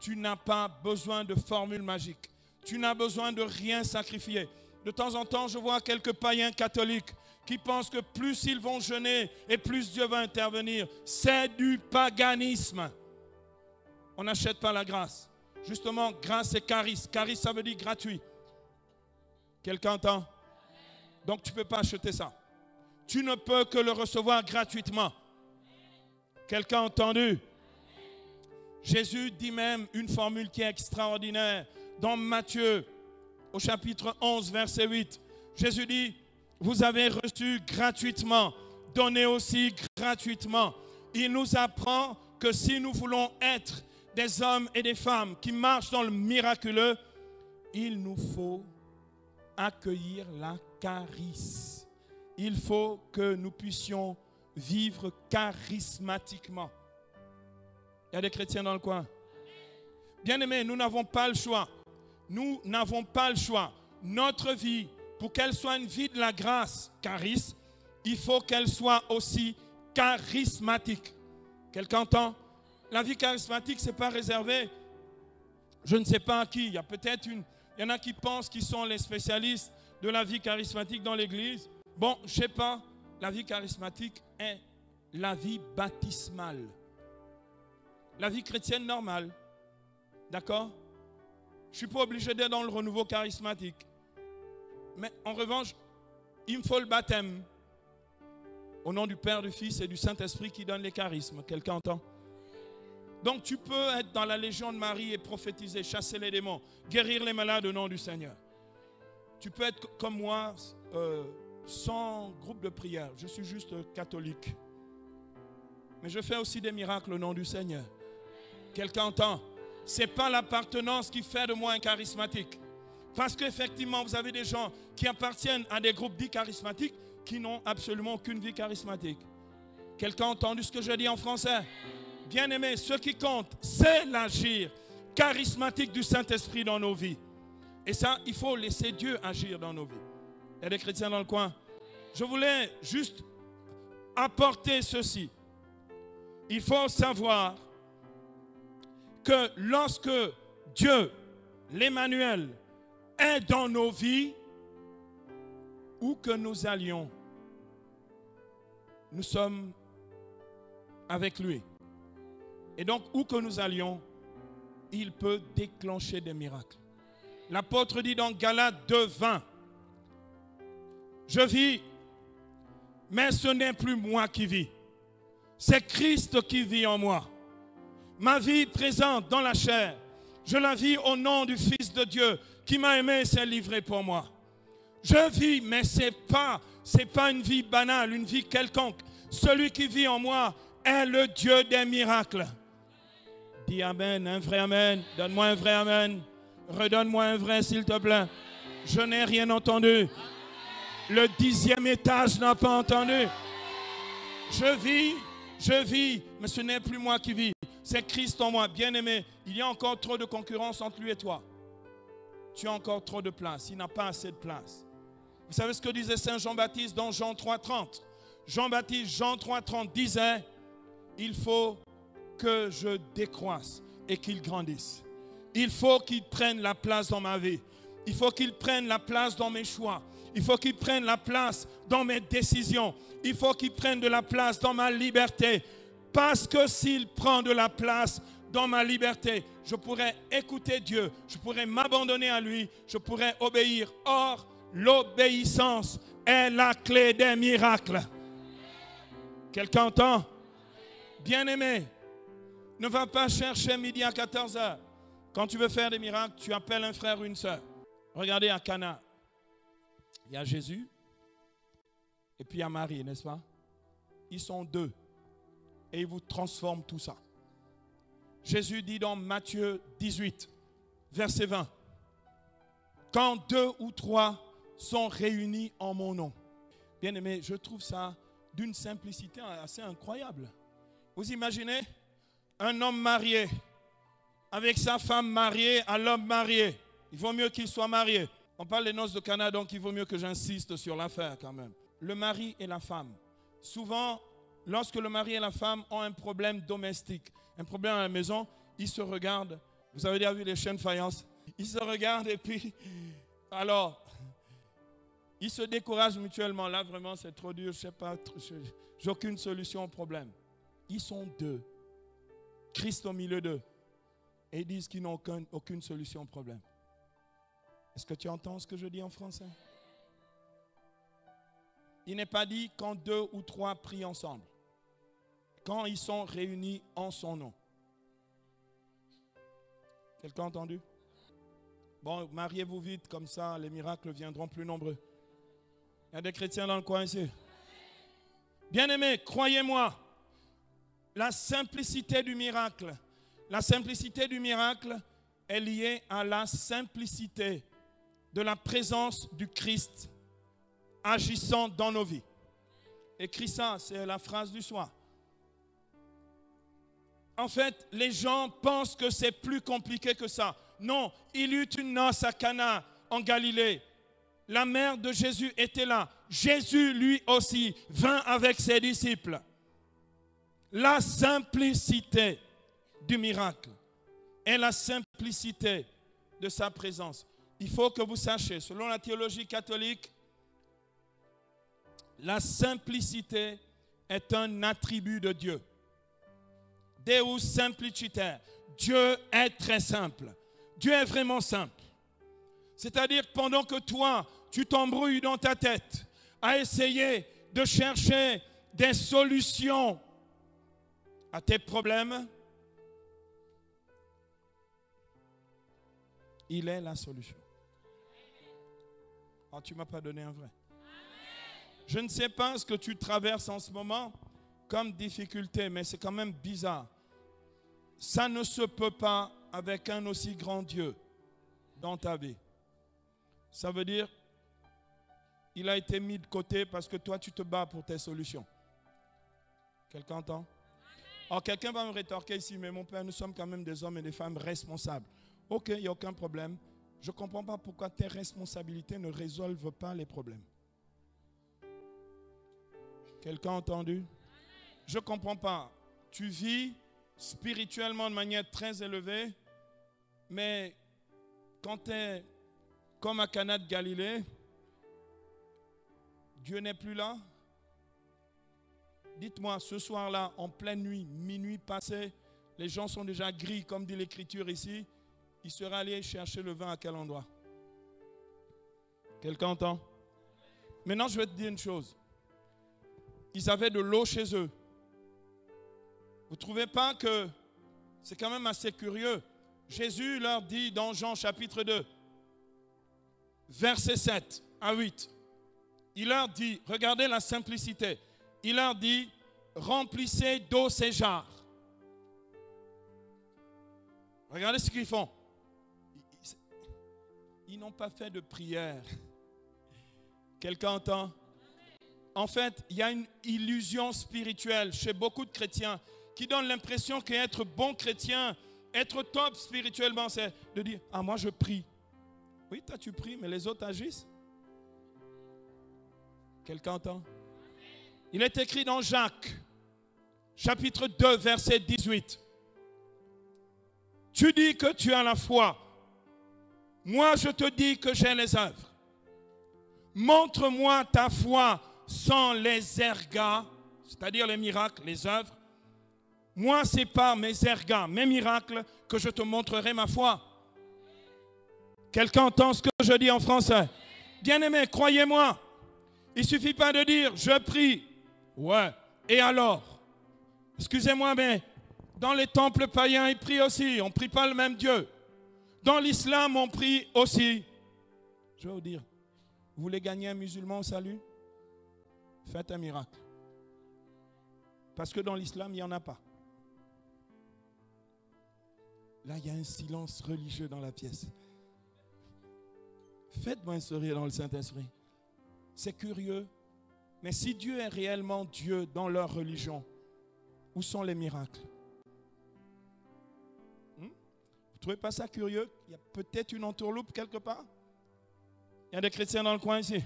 Tu n'as pas besoin de formules magiques. Tu n'as besoin de rien sacrifier. De temps en temps, je vois quelques païens catholiques qui pensent que plus ils vont jeûner et plus Dieu va intervenir. C'est du paganisme. On n'achète pas la grâce. Justement, grâce et charis. Charis, ça veut dire gratuit. Quelqu'un entend? Donc, tu ne peux pas acheter ça. Tu ne peux que le recevoir gratuitement. Quelqu'un a entendu? Jésus dit même une formule qui est extraordinaire. Dans Matthieu, au chapitre 11, verset 8, Jésus dit, vous avez reçu gratuitement, donnez aussi gratuitement. Il nous apprend que si nous voulons être des hommes et des femmes qui marchent dans le miraculeux, il nous faut accueillir la charis. Il faut que nous puissions vivre charismatiquement. Il y a des chrétiens dans le coin. Bien-aimés, nous n'avons pas le choix. Nous n'avons pas le choix. Notre vie, pour qu'elle soit une vie de la grâce, charis, il faut qu'elle soit aussi charismatique. Quelqu'un entend? La vie charismatique, ce n'est pas réservé, je ne sais pas à qui. Il y en a qui pensent qu'ils sont les spécialistes de la vie charismatique dans l'église. Bon, je ne sais pas. La vie charismatique est la vie baptismale. La vie chrétienne normale. D'accord? Je ne suis pas obligé d'être dans le renouveau charismatique. Mais en revanche, il me faut le baptême. Au nom du Père, du Fils et du Saint-Esprit qui donne les charismes. Quelqu'un entend? Donc tu peux être dans la Légion de Marie et prophétiser, chasser les démons, guérir les malades au nom du Seigneur. Tu peux être comme moi, sans groupe de prière. Je suis juste catholique. Mais je fais aussi des miracles au nom du Seigneur. Quelqu'un entend? Ce n'est pas l'appartenance qui fait de moi un charismatique. Parce qu'effectivement, vous avez des gens qui appartiennent à des groupes dits charismatiques qui n'ont absolument aucune vie charismatique. Quelqu'un a entendu ce que je dis en français? Bien-aimés, ce qui compte, c'est l'agir charismatique du Saint-Esprit dans nos vies. Et ça, il faut laisser Dieu agir dans nos vies. Il y a des chrétiens dans le coin. Je voulais juste apporter ceci. Il faut savoir que lorsque Dieu, l'Emmanuel, est dans nos vies, où que nous allions, nous sommes avec lui. Et donc, où que nous allions, il peut déclencher des miracles. L'apôtre dit dans Galates 2:20, je vis, mais ce n'est plus moi qui vis. C'est Christ qui vit en moi. Ma vie présente dans la chair, je la vis au nom du Fils de Dieu qui m'a aimé et s'est livré pour moi. Je vis, mais ce n'est pas une vie banale, une vie quelconque. Celui qui vit en moi est le Dieu des miracles. Dis amen, un vrai amen. Donne-moi un vrai amen. Redonne-moi un vrai, s'il te plaît. Je n'ai rien entendu. Le 10e étage n'a pas entendu. Je vis, mais ce n'est plus moi qui vis. C'est Christ en moi. Bien-aimé, il y a encore trop de concurrence entre lui et toi. Tu as encore trop de place. Il n'a pas assez de place. Vous savez ce que disait Saint Jean-Baptiste dans Jean 3:30? Jean-Baptiste, Jean 3:30 disait, il faut que je décroisse et qu'il grandisse. Il faut qu'il prenne la place dans ma vie. Il faut qu'il prenne la place dans mes choix. Il faut qu'il prenne la place dans mes décisions. Il faut qu'il prenne de la place dans ma liberté. Parce que s'il prend de la place dans ma liberté, je pourrais écouter Dieu. Je pourrais m'abandonner à lui. Je pourrais obéir. Or, l'obéissance est la clé des miracles. Quelqu'un entend? Bien-aimé, ne va pas chercher midi à 14h. Quand tu veux faire des miracles, tu appelles un frère ou une soeur. Regardez à Cana. Il y a Jésus et puis il y a Marie, n'est-ce pas? Ils sont deux et ils vous transforment tout ça. Jésus dit dans Matthieu 18, verset 20, quand 2 ou 3 sont réunis en mon nom, Bien aimé, je trouve ça d'une simplicité assez incroyable. Vous imaginez un homme marié avec sa femme mariée à l'homme marié. Il vaut mieux qu'il soit marié. On parle des noces de Cana, donc il vaut mieux que j'insiste sur l'affaire quand même. Le mari et la femme. Souvent, lorsque le mari et la femme ont un problème domestique, un problème à la maison, ils se regardent. Vous avez déjà vu les chaînes faïences? Ils se regardent et puis, alors, ils se découragent mutuellement. Là, vraiment, c'est trop dur, je ne sais pas, j'ai aucune solution au problème. Ils sont deux. Christ au milieu d'eux. Et ils disent qu'ils n'ont aucune solution au problème. Est-ce que tu entends ce que je dis en français? Il n'est pas dit quand 2 ou 3 prient ensemble. Quand ils sont réunis en son nom. Quelqu'un a entendu? Bon, mariez-vous vite, comme ça les miracles viendront plus nombreux. Il y a des chrétiens dans le coin ici. Bien-aimés, croyez-moi, la simplicité du miracle est liée à la simplicité de la présence du Christ agissant dans nos vies. Écris ça, c'est la phrase du soir. En fait, les gens pensent que c'est plus compliqué que ça. Non, il y eut une noce à Cana, en Galilée. La mère de Jésus était là. Jésus, lui aussi, vint avec ses disciples. La simplicité du miracle est la simplicité de sa présence. Il faut que vous sachiez, selon la théologie catholique, la simplicité est un attribut de Dieu. Deus simpliciter. Dieu est très simple. Dieu est vraiment simple. C'est-à-dire que pendant que toi, tu t'embrouilles dans ta tête à essayer de chercher des solutions à tes problèmes, il est la solution. Oh, tu ne m'as pas donné un vrai. Je ne sais pas ce que tu traverses en ce moment comme difficulté, mais c'est quand même bizarre. Ça ne se peut pas avec un aussi grand Dieu dans ta vie. Ça veut dire, il a été mis de côté parce que toi, tu te bats pour tes solutions. Quelqu'un entend? Alors, quelqu'un va me rétorquer ici, mais mon père, nous sommes quand même des hommes et des femmes responsables. Ok, il n'y a aucun problème. Je ne comprends pas pourquoi tes responsabilités ne résolvent pas les problèmes. Quelqu'un a entendu? Je ne comprends pas. Tu vis spirituellement de manière très élevée, mais quand tu es comme à Cana de Galilée, Dieu n'est plus là. Dites-moi, ce soir-là, en pleine nuit, minuit passé, les gens sont déjà gris, comme dit l'Écriture ici. Ils seraient allés chercher le vin à quel endroit? Quelqu'un entend? Maintenant, je vais te dire une chose. Ils avaient de l'eau chez eux. Vous ne trouvez pas que c'est quand même assez curieux? Jésus leur dit dans Jean chapitre 2, versets 7 à 8, il leur dit, regardez la simplicité, il leur dit, remplissez d'eau ces jarres. Regardez ce qu'ils font. Ils n'ont pas fait de prière. Quelqu'un entend? En fait, il y a une illusion spirituelle chez beaucoup de chrétiens qui donne l'impression qu'être bon chrétien, être top spirituellement, c'est de dire, ah moi je prie. Oui, toi tu pries, mais les autres agissent. Quelqu'un entend? Il est écrit dans Jacques, chapitre 2, verset 18. Tu dis que tu as la foi. Moi, je te dis que j'ai les œuvres. Montre-moi ta foi sans les ergas, c'est-à-dire les miracles, les œuvres. Moi, c'est par mes ergas, mes miracles, que je te montrerai ma foi. Quelqu'un entend ce que je dis en français? Bien-aimé, croyez-moi, il ne suffit pas de dire, je prie. Ouais, et alors? Excusez-moi, mais dans les temples païens, ils prient aussi. On ne prie pas le même Dieu. Dans l'islam, on prie aussi. Je vais vous dire, vous voulez gagner un musulman au salut? Faites un miracle. Parce que dans l'islam, il n'y en a pas. Là, il y a un silence religieux dans la pièce. Faites-moi un sourire dans le Saint-Esprit. C'est curieux. Mais si Dieu est réellement Dieu dans leur religion, où sont les miracles? Vous ne trouvez pas ça curieux? Il y a peut-être une entourloupe quelque part? Il y a des chrétiens dans le coin ici.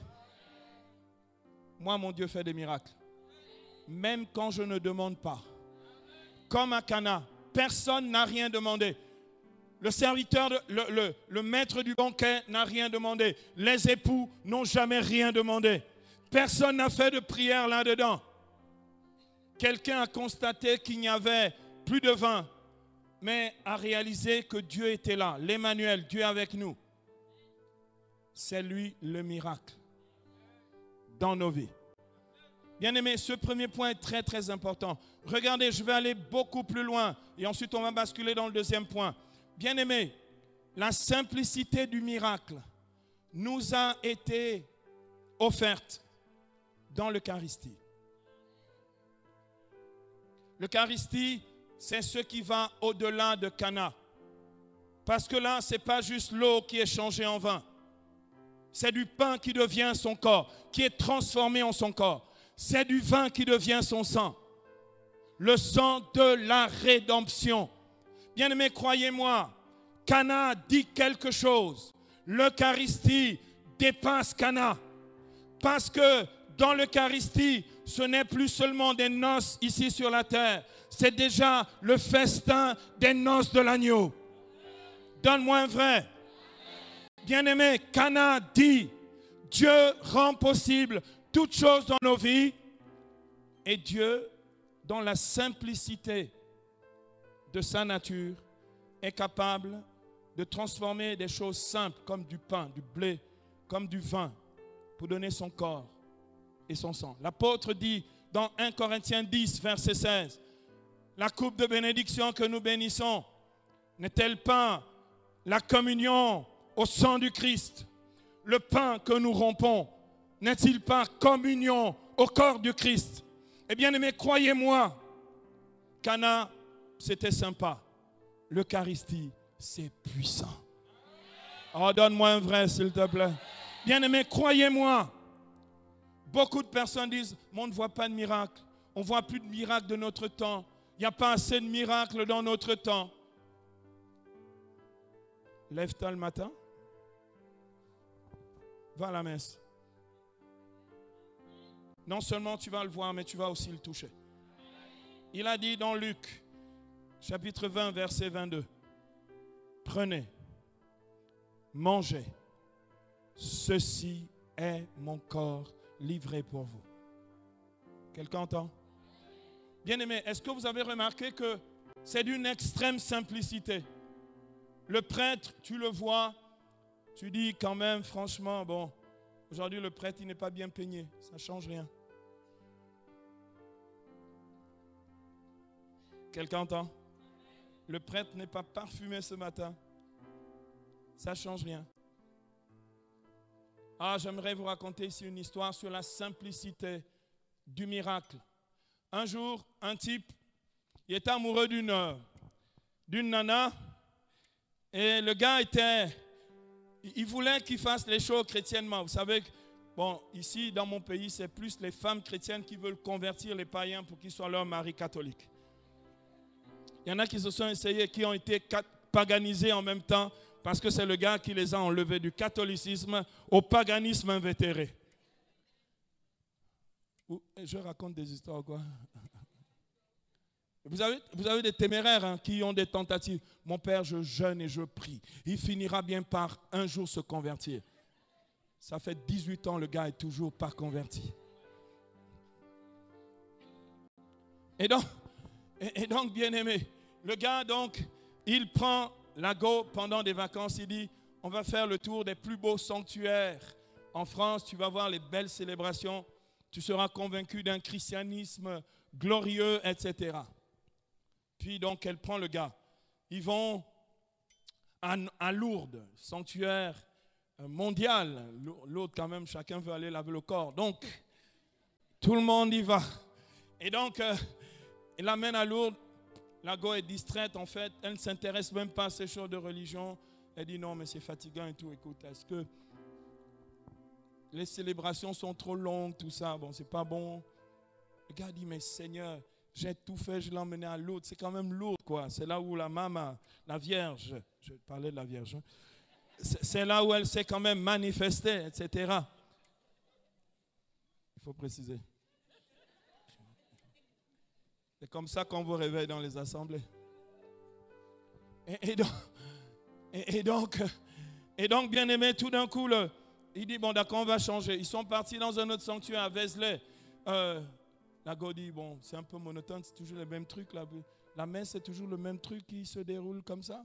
Moi, mon Dieu fait des miracles. Même quand je ne demande pas. Comme à Cana, personne n'a rien demandé. Le serviteur, le maître du banquet n'a rien demandé. Les époux n'ont jamais rien demandé. Personne n'a fait de prière là-dedans. Quelqu'un a constaté qu'il n'y avait plus de vin, mais a réalisé que Dieu était là. L'Emmanuel, Dieu avec nous. C'est lui le miracle dans nos vies. Bien-aimés, ce premier point est très très important. Regardez, je vais aller beaucoup plus loin et ensuite on va basculer dans le deuxième point. Bien-aimés, la simplicité du miracle nous a été offerte dans l'Eucharistie. L'Eucharistie, c'est ce qui va au-delà de Cana. Parce que là, ce n'est pas juste l'eau qui est changée en vin. C'est du pain qui devient son corps, qui est transformé en son corps. C'est du vin qui devient son sang. Le sang de la rédemption. Bien-aimés, croyez-moi, Cana dit quelque chose. L'Eucharistie dépasse Cana. Parce que dans l'Eucharistie, ce n'est plus seulement des noces ici sur la terre. C'est déjà le festin des noces de l'agneau. Donne-moi un vrai. Bien-aimé, Cana dit, Dieu rend possible toutes choses dans nos vies. Et Dieu, dans la simplicité de sa nature, est capable de transformer des choses simples comme du pain, du blé, comme du vin, pour donner son corps et son sang. L'apôtre dit dans 1 Corinthiens 10, verset 16, la coupe de bénédiction que nous bénissons n'est-elle pas la communion au sang du Christ? Le pain que nous rompons n'est-il pas communion au corps du Christ? Eh bien, aimés, croyez-moi, Cana, c'était sympa. L'Eucharistie, c'est puissant. Oh, donne-moi un vrai, s'il te plaît. Bien aimé, croyez-moi. Beaucoup de personnes disent, mais on ne voit pas de miracle. On ne voit plus de miracles de notre temps. Il n'y a pas assez de miracles dans notre temps. Lève-toi le matin. Va à la messe. Non seulement tu vas le voir, mais tu vas aussi le toucher. Il a dit dans Luc, chapitre 20, verset 22, prenez, mangez, ceci est mon corps livré pour vous. Quelqu'un entend? Bien-aimé, est-ce que vous avez remarqué que c'est d'une extrême simplicité? Le prêtre, tu le vois, tu dis quand même, franchement, bon, aujourd'hui le prêtre, il n'est pas bien peigné, ça ne change rien. Quelqu'un entend? Le prêtre n'est pas parfumé ce matin. Ça ne change rien. Ah, j'aimerais vous raconter ici une histoire sur la simplicité du miracle. Un jour, un type, il était amoureux d'une nana et le gars il voulait qu'il fasse les choses chrétiennement. Vous savez, bon, ici dans mon pays, c'est plus les femmes chrétiennes qui veulent convertir les païens pour qu'ils soient leurs maris catholiques. Il y en a qui se sont essayés, qui ont été paganisés en même temps, parce que c'est le gars qui les a enlevés du catholicisme au paganisme invétéré. Je raconte des histoires, quoi. Vous avez des téméraires hein, qui ont des tentatives. Mon père, je jeûne et je prie. Il finira bien par un jour se convertir. Ça fait 18 ans, le gars est toujours pas converti. Et donc, bien aimé, le gars, donc, il prend la go pendant des vacances. Il dit, on va faire le tour des plus beaux sanctuaires en France. Tu vas voir les belles célébrations. Tu seras convaincu d'un christianisme glorieux, etc. Puis donc, elle prend le gars. Ils vont à Lourdes, sanctuaire mondial. L'autre, quand même, chacun veut aller laver le corps. Donc, tout le monde y va. Et donc, il l'amène à Lourdes. La go est distraite, en fait. Elle ne s'intéresse même pas à ces choses de religion. Elle dit non, mais c'est fatigant et tout. Écoute, est-ce que les célébrations sont trop longues, tout ça. Bon, c'est pas bon. Le gars dit, mais Seigneur, j'ai tout fait, je l'ai emmené à l'autre. C'est quand même l'autre, quoi. C'est là où la maman, la Vierge, je parlais de la Vierge, hein. C'est là où elle s'est quand même manifestée, etc. Il faut préciser. C'est comme ça qu'on vous réveille dans les assemblées. Et donc, bien aimé, tout d'un coup, il dit, bon d'accord, on va changer. Ils sont partis dans un autre sanctuaire à Vézelay. La go dit, bon, c'est un peu monotone, c'est toujours le même truc. La messe, c'est toujours le même truc qui se déroule comme ça.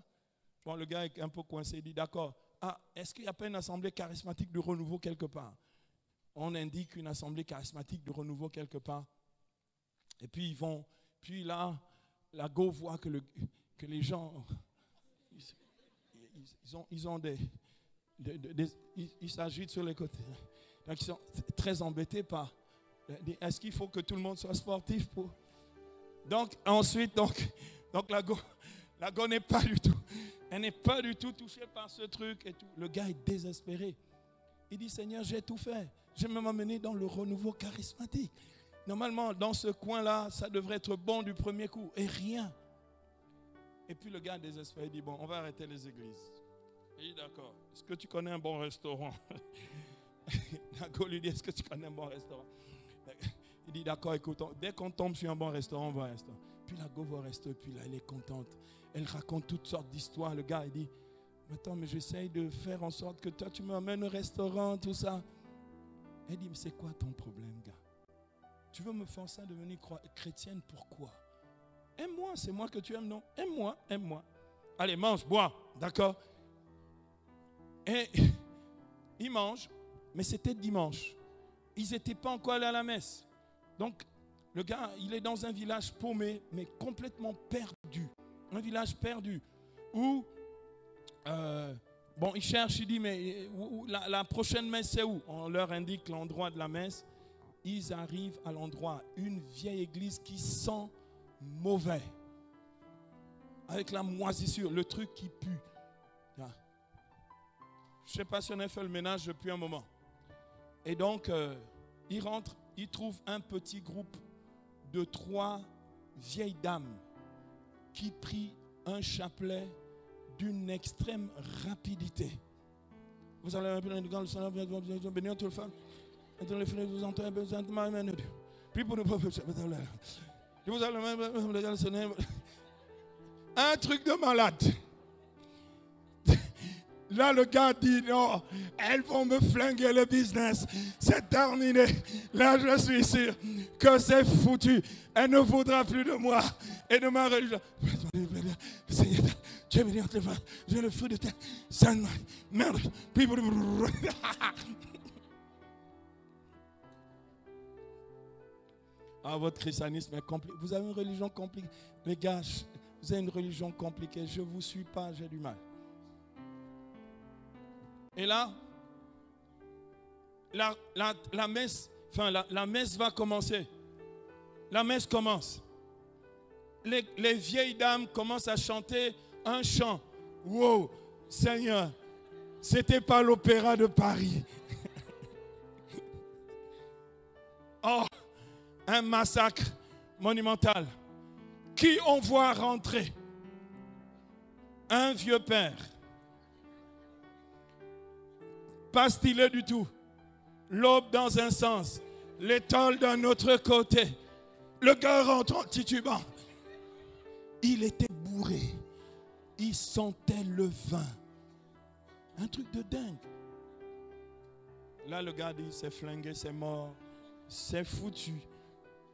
Bon, le gars est un peu coincé, il dit, d'accord. Ah, est-ce qu'il n'y a pas une assemblée charismatique de renouveau quelque part? On indique une assemblée charismatique de renouveau quelque part. Et puis ils vont, puis là, la go voit que les gens, ils s'agitent sur les côtés. Donc ils sont très embêtés par, est-ce qu'il faut que tout le monde soit sportif pour... Donc ensuite, la go n'est pas du tout, elle n'est pas du tout touchée par ce truc et tout. Le gars est désespéré. Il dit, Seigneur, j'ai tout fait. Je vais m'amener dans le renouveau charismatique. Normalement, dans ce coin-là, ça devrait être bon du premier coup. Et rien. Et puis le gars désespéré dit, bon, on va arrêter les églises. Il dit, d'accord. Est-ce que tu connais un bon restaurant? D'accord, lui dit, est-ce que tu connais un bon restaurant? Il dit, d'accord, écoute, dès qu'on tombe sur un bon restaurant, on va au restaurant. Puis la go va au resto, puis là, elle est contente. Elle raconte toutes sortes d'histoires. Le gars, il dit, attends, mais j'essaye de faire en sorte que toi, tu m'amènes au restaurant, tout ça. Elle dit, mais c'est quoi ton problème, gars? Tu veux me forcer à devenir chrétienne, pourquoi? Aime-moi, c'est moi que tu aimes, non? Aime-moi, aime-moi. Allez, mange, bois, d'accord? Et ils mangent, mais c'était dimanche. Ils n'étaient pas encore allés à la messe. Donc, le gars, il est dans un village paumé, mais complètement perdu. Un village perdu. Où, bon, il cherche, il dit, mais la prochaine messe, c'est où? On leur indique l'endroit de la messe. Ils arrivent à l'endroit, une vieille église qui sent mauvais. Avec la moisissure, le truc qui pue. Je ne sais pas si on a fait le ménage depuis un moment. Et donc, ils rentrent, ils trouvent un petit groupe de 3 vieilles dames qui prient un chapelet d'une extrême rapidité. Vous allez bénir le Seigneur, bénir toute femme. Vous entendez besoin de ma main. Puis pour nous, vous allez un truc de malade. Là, le gars dit, non, elles vont me flinguer le business. C'est terminé. Là, je suis sûr que c'est foutu. Elle ne voudra plus de moi et de ma religion. Seigneur, tu es béni entre les femmes. J'ai le fruit de ta sainte Marie. Merde. Ah, votre christianisme est compliqué. Vous avez une religion compliquée. Les gars, vous avez une religion compliquée. Je ne vous suis pas, j'ai du mal. Et là, la messe, la messe va commencer. La messe commence. Les vieilles dames commencent à chanter un chant. Wow, Seigneur, c'était pas l'opéra de Paris. Oh, un massacre monumental. Qui on voit rentrer? Un vieux père. Pas stylé du tout. L'aube dans un sens, l'étole d'un autre côté. Le gars rentre en titubant. Il était bourré. Il sentait le vin. Un truc de dingue. Là, le gars dit, c'est flingué, c'est mort. C'est foutu.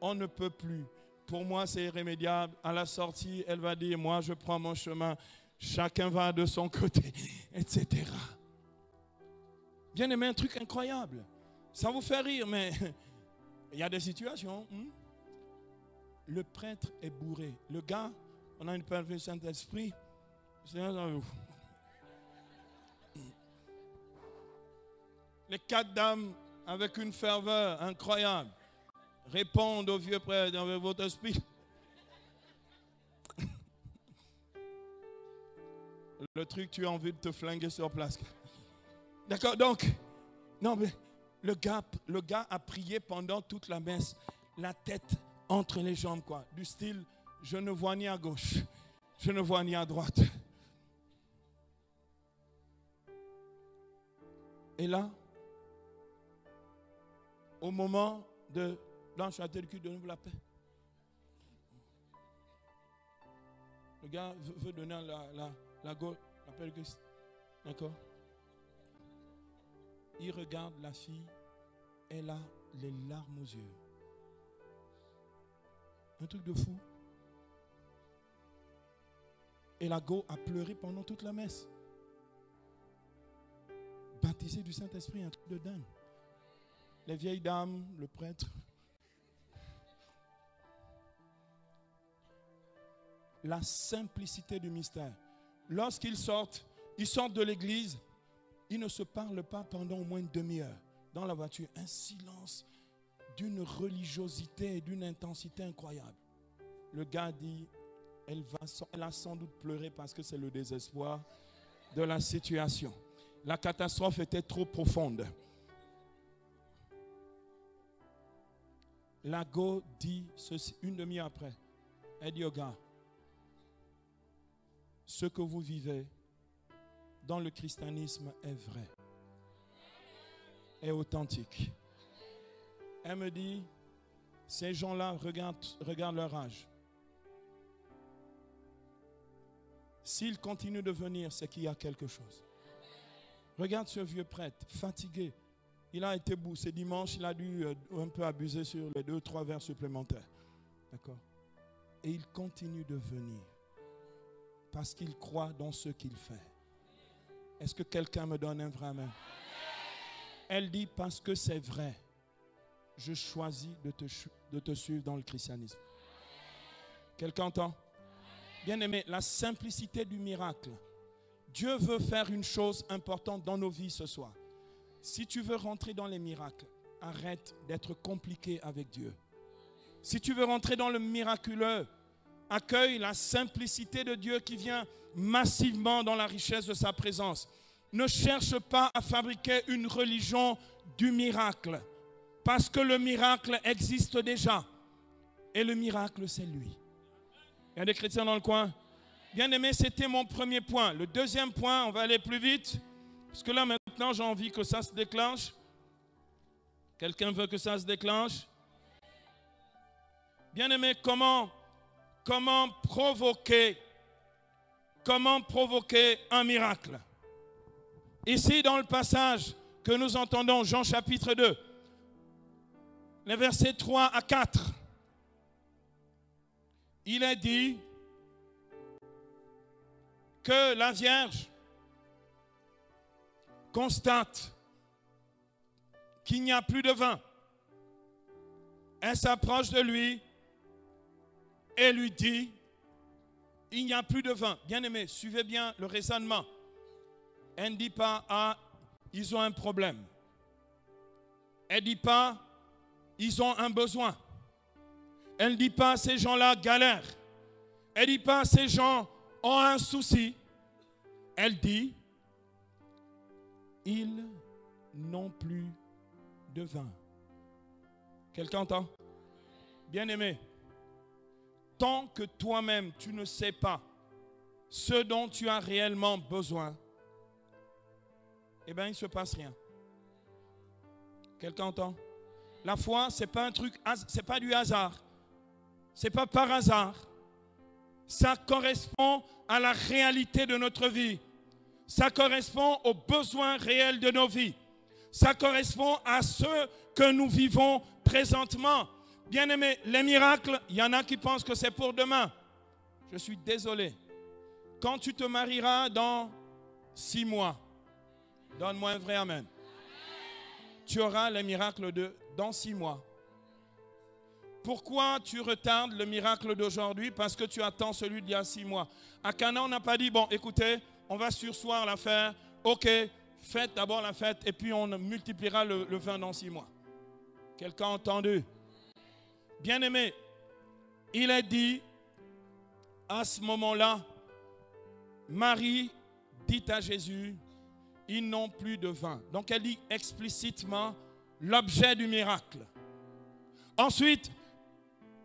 On ne peut plus. Pour moi, c'est irrémédiable. À la sortie, elle va dire, moi, je prends mon chemin. Chacun va de son côté, etc. Bien aimé, un truc incroyable. Ça vous fait rire, mais il y a des situations. Le prêtre est bourré. Le gars, on a une pervers Saint-Esprit. Les 4 dames, avec une ferveur incroyable, répondent au vieux prêtre avec votre esprit. Le truc, tu as envie de te flinguer sur place. D'accord, donc, non, mais Le gars a prié pendant toute la messe, la tête entre les jambes, quoi. Du style, je ne vois ni à gauche, je ne vois ni à droite. Et là, au moment de l'enchanter le cul, de nous la paix. Le gars veut donner la gauche, la paix de Christ. D'accord? Il regarde la fille, elle a les larmes aux yeux. Un truc de fou. Et la go a pleuré pendant toute la messe. Baptisé du Saint-Esprit, un truc de dingue. Les vieilles dames, le prêtre. La simplicité du mystère. Lorsqu'ils sortent de l'église, ils ne se parlent pas pendant au moins une demi-heure. Dans la voiture, un silence d'une religiosité et d'une intensité incroyable. Le gars dit, elle a sans doute pleuré parce que c'est le désespoir de la situation. La catastrophe était trop profonde. La go dit ceci, une demi-heure après. Elle dit au gars, ce que vous vivez dans le christianisme est vrai, est authentique. Elle me dit, ces gens-là, regarde leur âge. S'ils continuent de venir, c'est qu'il y a quelque chose. Regarde ce vieux prêtre, fatigué. Il a été boussé dimanche, il a dû un peu abuser sur les 2-3 verres supplémentaires. D'accord? Et il continue de venir parce qu'il croit dans ce qu'il fait. Est-ce que quelqu'un me donne un vrai amen? Elle dit, parce que c'est vrai, je choisis de te suivre dans le christianisme. Quelqu'un entend? Bien-aimé, la simplicité du miracle. Dieu veut faire une chose importante dans nos vies ce soir. Si tu veux rentrer dans les miracles, arrête d'être compliqué avec Dieu. Si tu veux rentrer dans le miraculeux, accueille la simplicité de Dieu qui vient massivement dans la richesse de sa présence. Ne cherche pas à fabriquer une religion du miracle, parce que le miracle existe déjà. Et le miracle, c'est lui. Il y a des chrétiens dans le coin? Bien-aimé, c'était mon premier point. Le deuxième point, on va aller plus vite, parce que là maintenant j'ai envie que ça se déclenche. Quelqu'un veut que ça se déclenche? Bien-aimé, comment provoquer un miracle? Ici dans le passage que nous entendons, Jean chapitre 2, les versets 3 à 4, il est dit que la Vierge constate qu'il n'y a plus de vin. Elle s'approche de lui et lui dit, il n'y a plus de vin. Bien-aimé, suivez bien le raisonnement. Elle ne dit pas, ah, ils ont un problème. Elle ne dit pas, ils ont un besoin. Elle ne dit pas, ces gens-là galèrent. Elle ne dit pas, ces gens ont un souci. Elle dit, ils n'ont plus de vin. Quelqu'un entend? Bien-aimé, tant que toi-même tu ne sais pas ce dont tu as réellement besoin, eh bien il ne se passe rien. Quelqu'un entend? La foi, ce n'est pas un truc, c'est pas du hasard. Ce n'est pas par hasard. Ça correspond à la réalité de notre vie. Ça correspond aux besoins réels de nos vies. Ça correspond à ce que nous vivons présentement. Bien-aimés, les miracles, il y en a qui pensent que c'est pour demain. Je suis désolé. Quand tu te marieras dans 6 mois, donne-moi un vrai amen. Tu auras les miracles dans 6 mois. Pourquoi tu retardes le miracle d'aujourd'hui? Parce que tu attends celui d'il y a 6 mois. À Cana, on n'a pas dit, bon, écoutez, on va sursoir l'affaire. Ok, faites d'abord la fête et puis on multipliera le vin dans 6 mois. Quelqu'un a entendu? Bien-aimé, il est dit, à ce moment-là, Marie dit à Jésus, ils n'ont plus de vin. Donc elle dit explicitement, l'objet du miracle. Ensuite,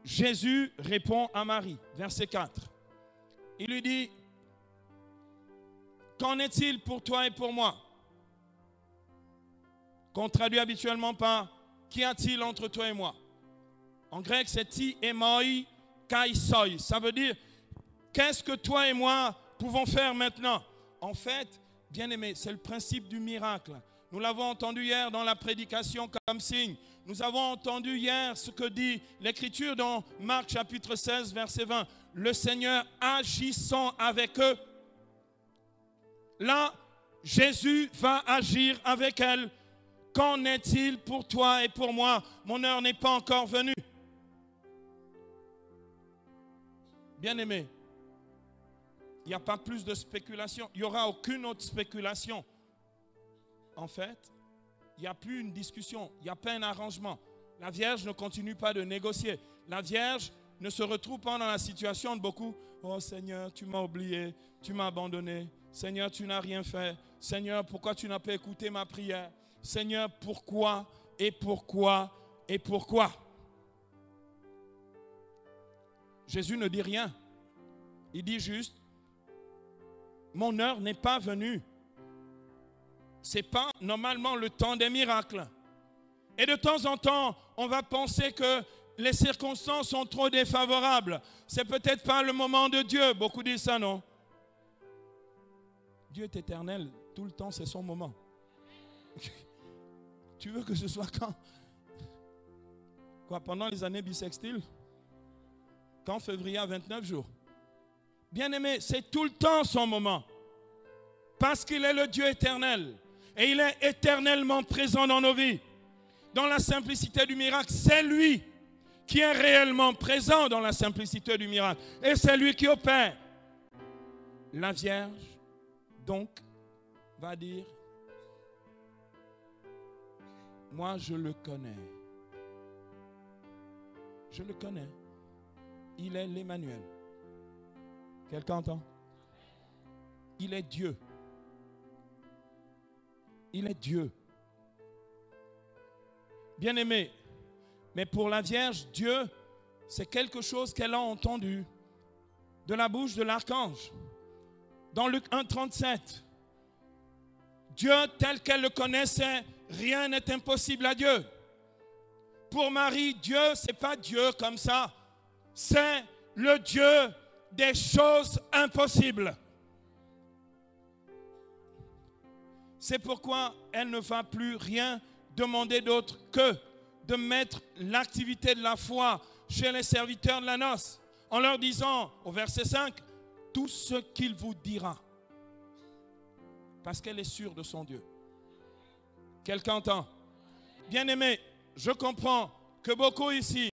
Jésus répond à Marie, verset 4. Il lui dit, qu'en est-il pour toi et pour moi? Qu'on traduit habituellement par, qu'y a-t-il entre toi et moi? En grec, c'est ti et moi kai soi. Ça veut dire, qu'est-ce que toi et moi pouvons faire maintenant? En fait, bien aimé, c'est le principe du miracle. Nous l'avons entendu hier dans la prédication comme signe. Nous avons entendu hier ce que dit l'Écriture dans Marc chapitre 16, verset 20. Le Seigneur agissant avec eux. Là, Jésus va agir avec elle. Qu'en est-il pour toi et pour moi? Mon heure n'est pas encore venue. Bien-aimé, il n'y a pas plus de spéculation. Il n'y aura aucune autre spéculation. En fait, il n'y a plus une discussion. Il n'y a pas un arrangement. La Vierge ne continue pas de négocier. La Vierge ne se retrouve pas dans la situation de beaucoup. Oh Seigneur, tu m'as oublié, tu m'as abandonné. Seigneur, tu n'as rien fait. Seigneur, pourquoi tu n'as pas écouté ma prière? Seigneur, pourquoi et pourquoi et pourquoi? Jésus ne dit rien. Il dit juste, mon heure n'est pas venue. Ce n'est pas normalement le temps des miracles. Et de temps en temps, on va penser que les circonstances sont trop défavorables. C'est peut-être pas le moment de Dieu. Beaucoup disent ça, non? Dieu est éternel. Tout le temps, c'est son moment. Tu veux que ce soit quand? Quoi, pendant les années bissextiles? Quand février a 29 jours? Bien-aimé, c'est tout le temps son moment. Parce qu'il est le Dieu éternel. Et il est éternellement présent dans nos vies. Dans la simplicité du miracle, c'est lui qui est réellement présent dans la simplicité du miracle. Et c'est lui qui opère. La Vierge, donc, va dire, moi je le connais. Je le connais. Il est l'Emmanuel. Quelqu'un entend? Il est Dieu. Il est Dieu. Bien-aimé, mais pour la Vierge, Dieu, c'est quelque chose qu'elle a entendu de la bouche de l'archange. Dans Luc 1,37, Dieu tel qu'elle le connaissait, rien n'est impossible à Dieu. Pour Marie, Dieu, ce n'est pas Dieu comme ça. C'est le Dieu des choses impossibles. C'est pourquoi elle ne va plus rien demander d'autre que de mettre l'activité de la foi chez les serviteurs de la noce, en leur disant, au verset 5, tout ce qu'il vous dira. Parce qu'elle est sûre de son Dieu. Quelqu'un entend? Bien-aimé, je comprends que beaucoup ici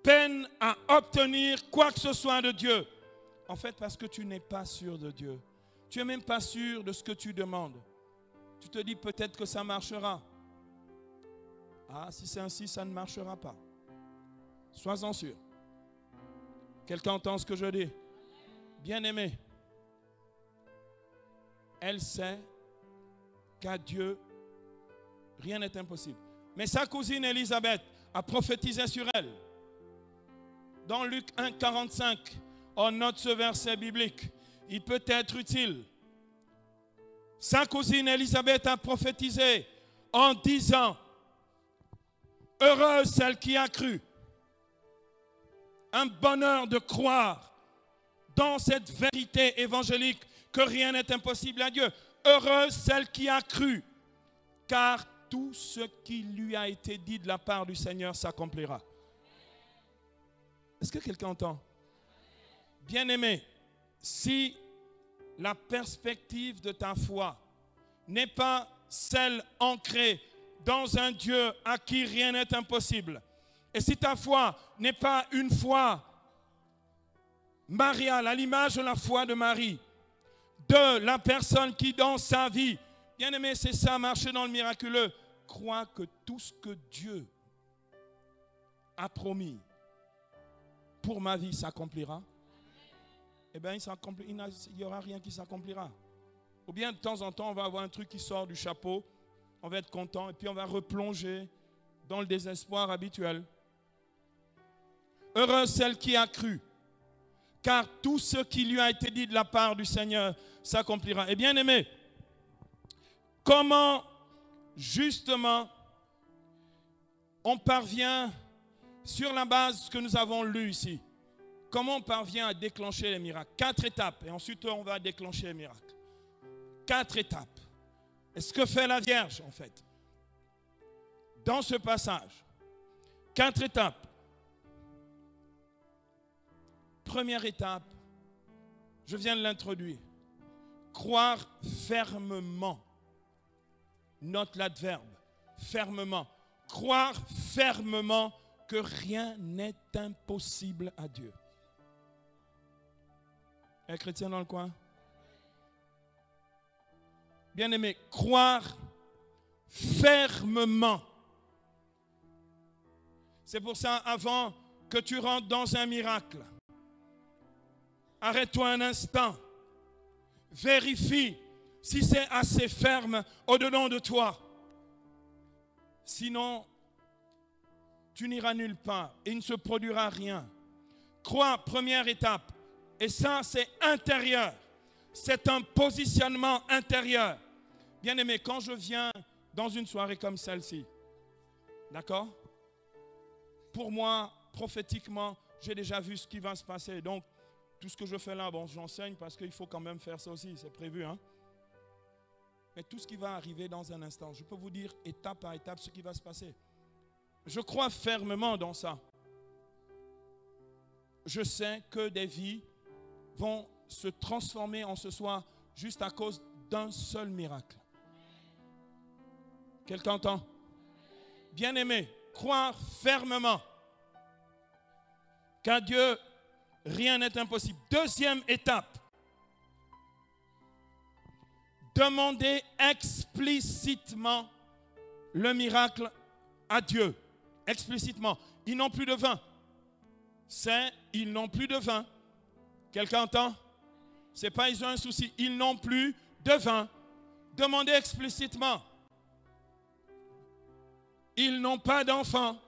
peinent à obtenir quoi que ce soit de Dieu. En fait, parce que tu n'es pas sûr de Dieu. Tu n'es même pas sûr de ce que tu demandes. Tu te dis peut-être que ça marchera. Ah, si c'est ainsi, ça ne marchera pas. Sois-en sûr. Quelqu'un entend ce que je dis? Bien-aimé, elle sait qu'à Dieu, rien n'est impossible. Mais sa cousine Élisabeth a prophétisé sur elle. Dans Luc 1, 45, on note ce verset biblique. Il peut être utile. Sa cousine Élisabeth a prophétisé en disant, heureuse celle qui a cru. Un bonheur de croire dans cette vérité évangélique que rien n'est impossible à Dieu. Heureuse celle qui a cru, car tout ce qui lui a été dit de la part du Seigneur s'accomplira. Est-ce que quelqu'un entend? Bien-aimé, si la perspective de ta foi n'est pas celle ancrée dans un Dieu à qui rien n'est impossible, et si ta foi n'est pas une foi mariale, à l'image de la foi de Marie, de la personne qui dans sa vie, bien-aimé, c'est ça, marcher dans le miraculeux, crois que tout ce que Dieu a promis pour ma vie s'accomplira, eh bien, il n'y aura rien qui s'accomplira. Ou bien, de temps en temps, on va avoir un truc qui sort du chapeau on va être content et puis on va replonger dans le désespoir habituel. Heureuse celle qui a cru, car tout ce qui lui a été dit de la part du Seigneur s'accomplira. Et bien aimé, comment justement on parvient, sur la base de ce que nous avons lu ici, comment on parvient à déclencher les miracles? 4 étapes, et ensuite on va déclencher les miracles. 4 étapes. Et ce que fait la Vierge, en fait, dans ce passage. 4 étapes. Première étape, je viens de l'introduire. Croire fermement. Note l'adverbe. Fermement. Croire fermement que rien n'est impossible à Dieu. Un chrétien dans le coin? Bien-aimé, croire fermement. C'est pour ça, avant que tu rentres dans un miracle, arrête-toi un instant. Vérifie si c'est assez ferme au-dedans de toi. Sinon, tu n'iras nulle part et il ne se produira rien. Crois, première étape. Et ça, c'est intérieur. C'est un positionnement intérieur. Bien-aimé, quand je viens dans une soirée comme celle-ci, d'accord? Pour moi, prophétiquement, j'ai déjà vu ce qui va se passer. Donc, tout ce que je fais là, bon, j'enseigne parce qu'il faut quand même faire ça aussi, c'est prévu, hein? Mais tout ce qui va arriver dans un instant, je peux vous dire étape par étape ce qui va se passer. Je crois fermement dans ça. Je sais que des vies vont se transformer en ce soir juste à cause d'un seul miracle. Quelqu'un entend? Bien-aimé, croire fermement qu'à Dieu, rien n'est impossible. Deuxième étape. Demandez explicitement le miracle à Dieu. Explicitement. Ils n'ont plus de vin. Ils n'ont plus de vin. Quelqu'un entend? C'est pas ils ont un souci. Ils n'ont plus de vin. Demandez explicitement. Ils n'ont pas d'enfants.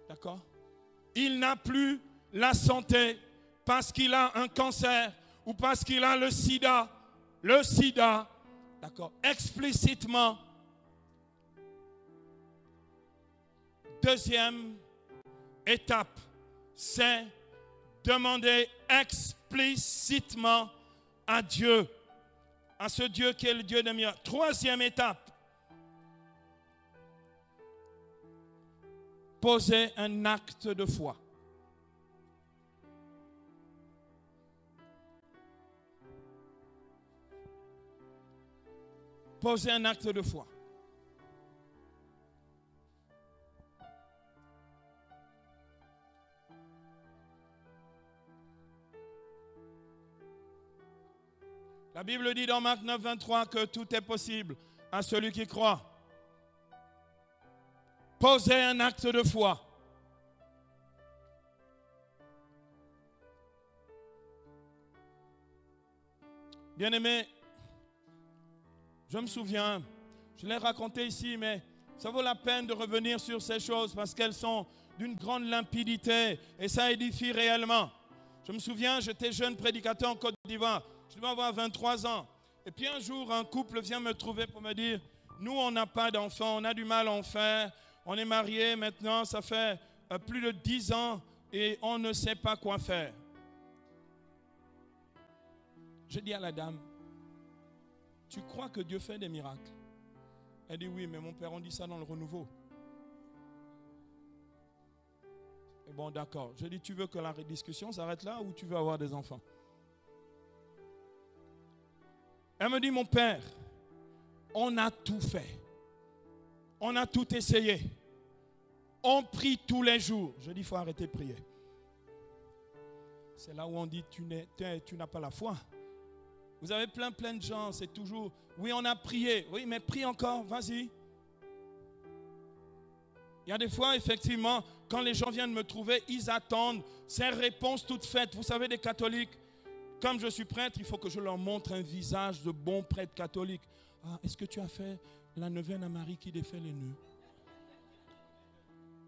D'accord? Il n'a plus la santé parce qu'il a un cancer ou parce qu'il a le sida. Le sida. D'accord? Explicitement. Deuxième étape, c'est demander explicitement à Dieu, à ce Dieu qui est le Dieu des miracles. Troisième étape, poser un acte de foi. Poser un acte de foi. La Bible dit dans Marc 9, 23 que tout est possible à celui qui croit. Posez un acte de foi. Bien-aimé, je me souviens, je l'ai raconté ici, mais ça vaut la peine de revenir sur ces choses parce qu'elles sont d'une grande limpidité et ça édifie réellement. Je me souviens, j'étais jeune prédicateur en Côte d'Ivoire. Je devais avoir 23 ans. Et puis un jour, un couple vient me trouver pour me dire, nous, on n'a pas d'enfants, on a du mal à en faire. On est mariés maintenant, ça fait plus de 10 ans et on ne sait pas quoi faire. Je dis à la dame, tu crois que Dieu fait des miracles? Elle dit oui, mais mon père, on dit ça dans le renouveau. Et bon, d'accord. Je dis, tu veux que la discussion s'arrête là ou tu veux avoir des enfants? Elle me dit, mon père, on a tout fait. On a tout essayé. On prie tous les jours. Je dis, il faut arrêter de prier. C'est là où on dit, tu n'as pas la foi. Vous avez plein de gens, c'est toujours, oui, on a prié. Oui, mais prie encore, vas-y. Il y a des fois, effectivement, quand les gens viennent me trouver, ils attendent ces réponses toutes faites. Vous savez, des catholiques, comme je suis prêtre, il faut que je leur montre un visage de bon prêtre catholique. Ah, est-ce que tu as fait la neuvaine à Marie qui défait les nœuds.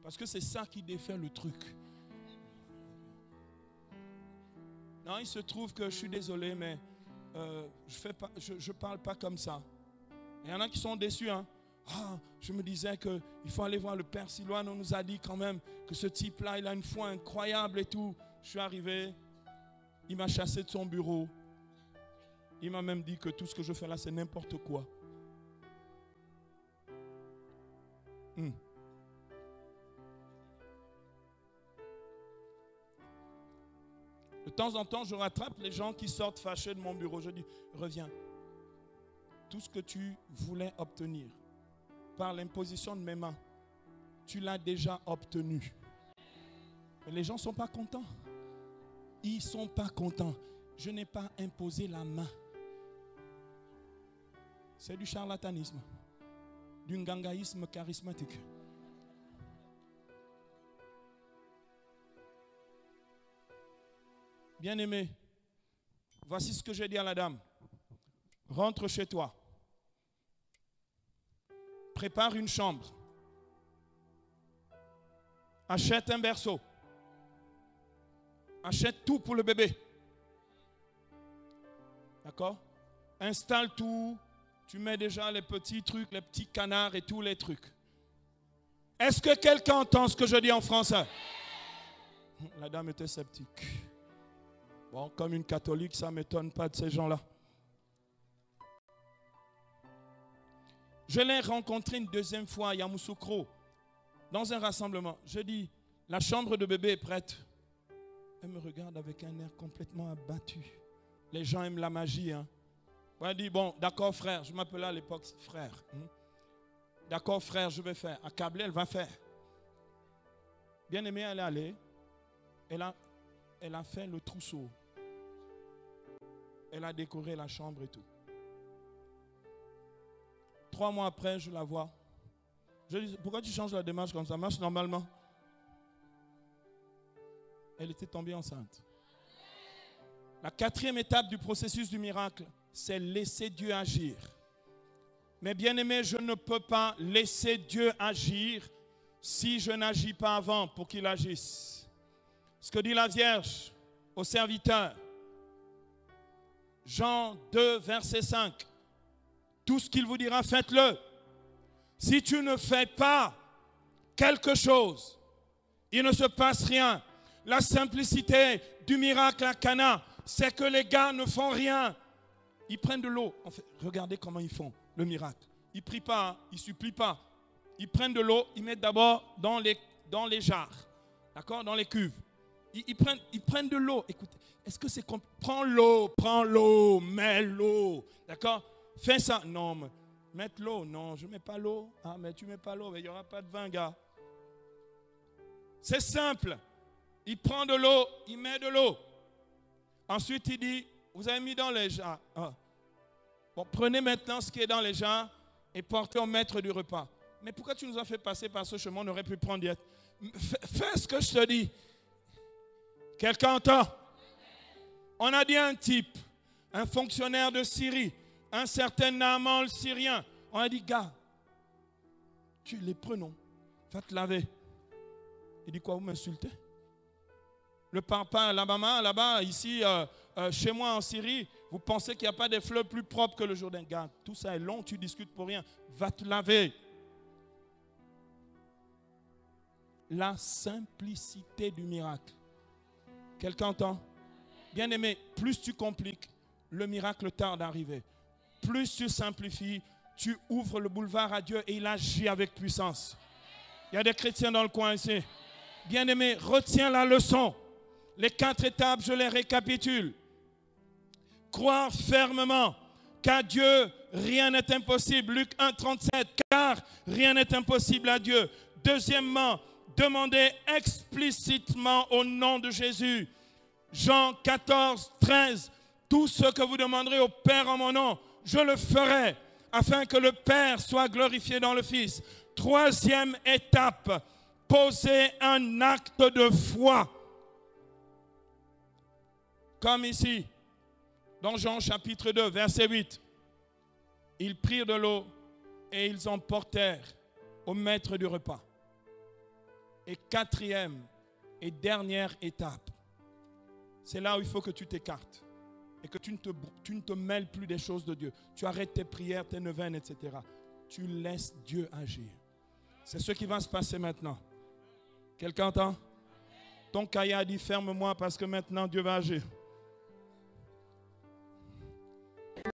Parce que c'est ça qui défait le truc. Non, il se trouve que je suis désolé, mais je parle pas comme ça. Il y en a qui sont déçus. Hein. Ah, je me disais qu'il faut aller voir le Père Silouane. On nous a dit quand même que ce type-là, il a une foi incroyable et tout. Je suis arrivé, il m'a chassé de son bureau. Il m'a même dit que tout ce que je fais là, c'est n'importe quoi. De temps en temps, je rattrape les gens qui sortent fâchés de mon bureau. Je dis, reviens. Tout ce que tu voulais obtenir par l'imposition de mes mains, tu l'as déjà obtenu. Mais les gens ne sont pas contents. Ils ne sont pas contents. Je n'ai pas imposé la main. C'est du charlatanisme, du ngangaïsme charismatique. Bien-aimé, voici ce que j'ai dit à la dame. Rentre chez toi. Prépare une chambre. Achète un berceau. Achète tout pour le bébé. D'accord? Installe tout. Tu mets déjà les petits trucs, les petits canards et tous les trucs. Est-ce que quelqu'un entend ce que je dis en français? La dame était sceptique. Bon, comme une catholique, ça ne m'étonne pas de ces gens-là. Je l'ai rencontré une deuxième fois à Yamoussoukro, dans un rassemblement. Je dis, la chambre de bébé est prête. Elle me regarde avec un air complètement abattu. Les gens aiment la magie. Hein. Elle dit, bon, d'accord frère, je m'appelais à l'époque frère. D'accord frère, je vais faire. Accablée, elle va faire. Bien aimée, elle est allée. Elle a fait le trousseau. Elle a décoré la chambre et tout. 3 mois après, je la vois. Je dis, pourquoi tu changes la démarche comme ça? Marche normalement. Elle était tombée enceinte. La 4e étape du processus du miracle, c'est laisser Dieu agir. Mais bien aimé, je ne peux pas laisser Dieu agir si je n'agis pas avant pour qu'il agisse. Ce que dit la Vierge au serviteur, Jean 2, verset 5. Tout ce qu'il vous dira, faites-le. Si tu ne fais pas quelque chose, il ne se passe rien. La simplicité du miracle à Cana, c'est que les gars ne font rien. Ils prennent de l'eau. En fait, regardez comment ils font le miracle. Ils ne prient pas, hein, ils ne supplient pas. Ils prennent de l'eau, ils mettent d'abord dans les jarres, d'accord, dans les cuves. Ils prennent de l'eau. Écoutez, est-ce que c'est comme... Prends l'eau, mets l'eau, d'accord? Fais ça. Non, mais mettre l'eau. Non, je ne mets pas l'eau. Ah, mais tu ne mets pas l'eau, mais il n'y aura pas de vin, gars. C'est simple. Il prend de l'eau, il met de l'eau. Ensuite, il dit, vous avez mis dans les jarres. Ah. Bon, prenez maintenant ce qui est dans les jarres et portez au maître du repas. Mais pourquoi tu nous as fait passer par ce chemin? On aurait pu prendre diète. Fais ce que je te dis. Quelqu'un entend? On a dit un type, un fonctionnaire de Syrie, un certain Naaman le Syrien. On a dit, gars, tu es lépreux, non? Va te laver. Il dit quoi, vous m'insultez? Le papa, l'Alabama, là-bas, ici, chez moi en Syrie, vous pensez qu'il n'y a pas des fleuves plus propres que le Jourdain? Gars, tout ça est long, tu discutes pour rien. Va te laver. La simplicité du miracle. Quelqu'un entend? Bien aimé, plus tu compliques, le miracle tarde à arriver. Plus tu simplifies, tu ouvres le boulevard à Dieu et il agit avec puissance. Il y a des chrétiens dans le coin ici. Bien aimé, retiens la leçon. Les 4 étapes, je les récapitule. Croire fermement qu'à Dieu, rien n'est impossible. Luc 1, 37, car rien n'est impossible à Dieu. Deuxièmement, demandez explicitement au nom de Jésus. Jean 14, 13, tout ce que vous demanderez au Père en mon nom, je le ferai, afin que le Père soit glorifié dans le Fils. 3e étape, posez un acte de foi. Comme ici, dans Jean chapitre 2, verset 8. Ils prirent de l'eau et ils emportèrent au maître du repas. Et quatrième et dernière étape, c'est là où il faut que tu t'écartes et que tu ne te mêles plus des choses de Dieu. Tu arrêtes tes prières, tes neuvaines, etc. Tu laisses Dieu agir. C'est ce qui va se passer maintenant. Quelqu'un entend? Ton cahier a dit ferme-moi parce que maintenant Dieu va agir.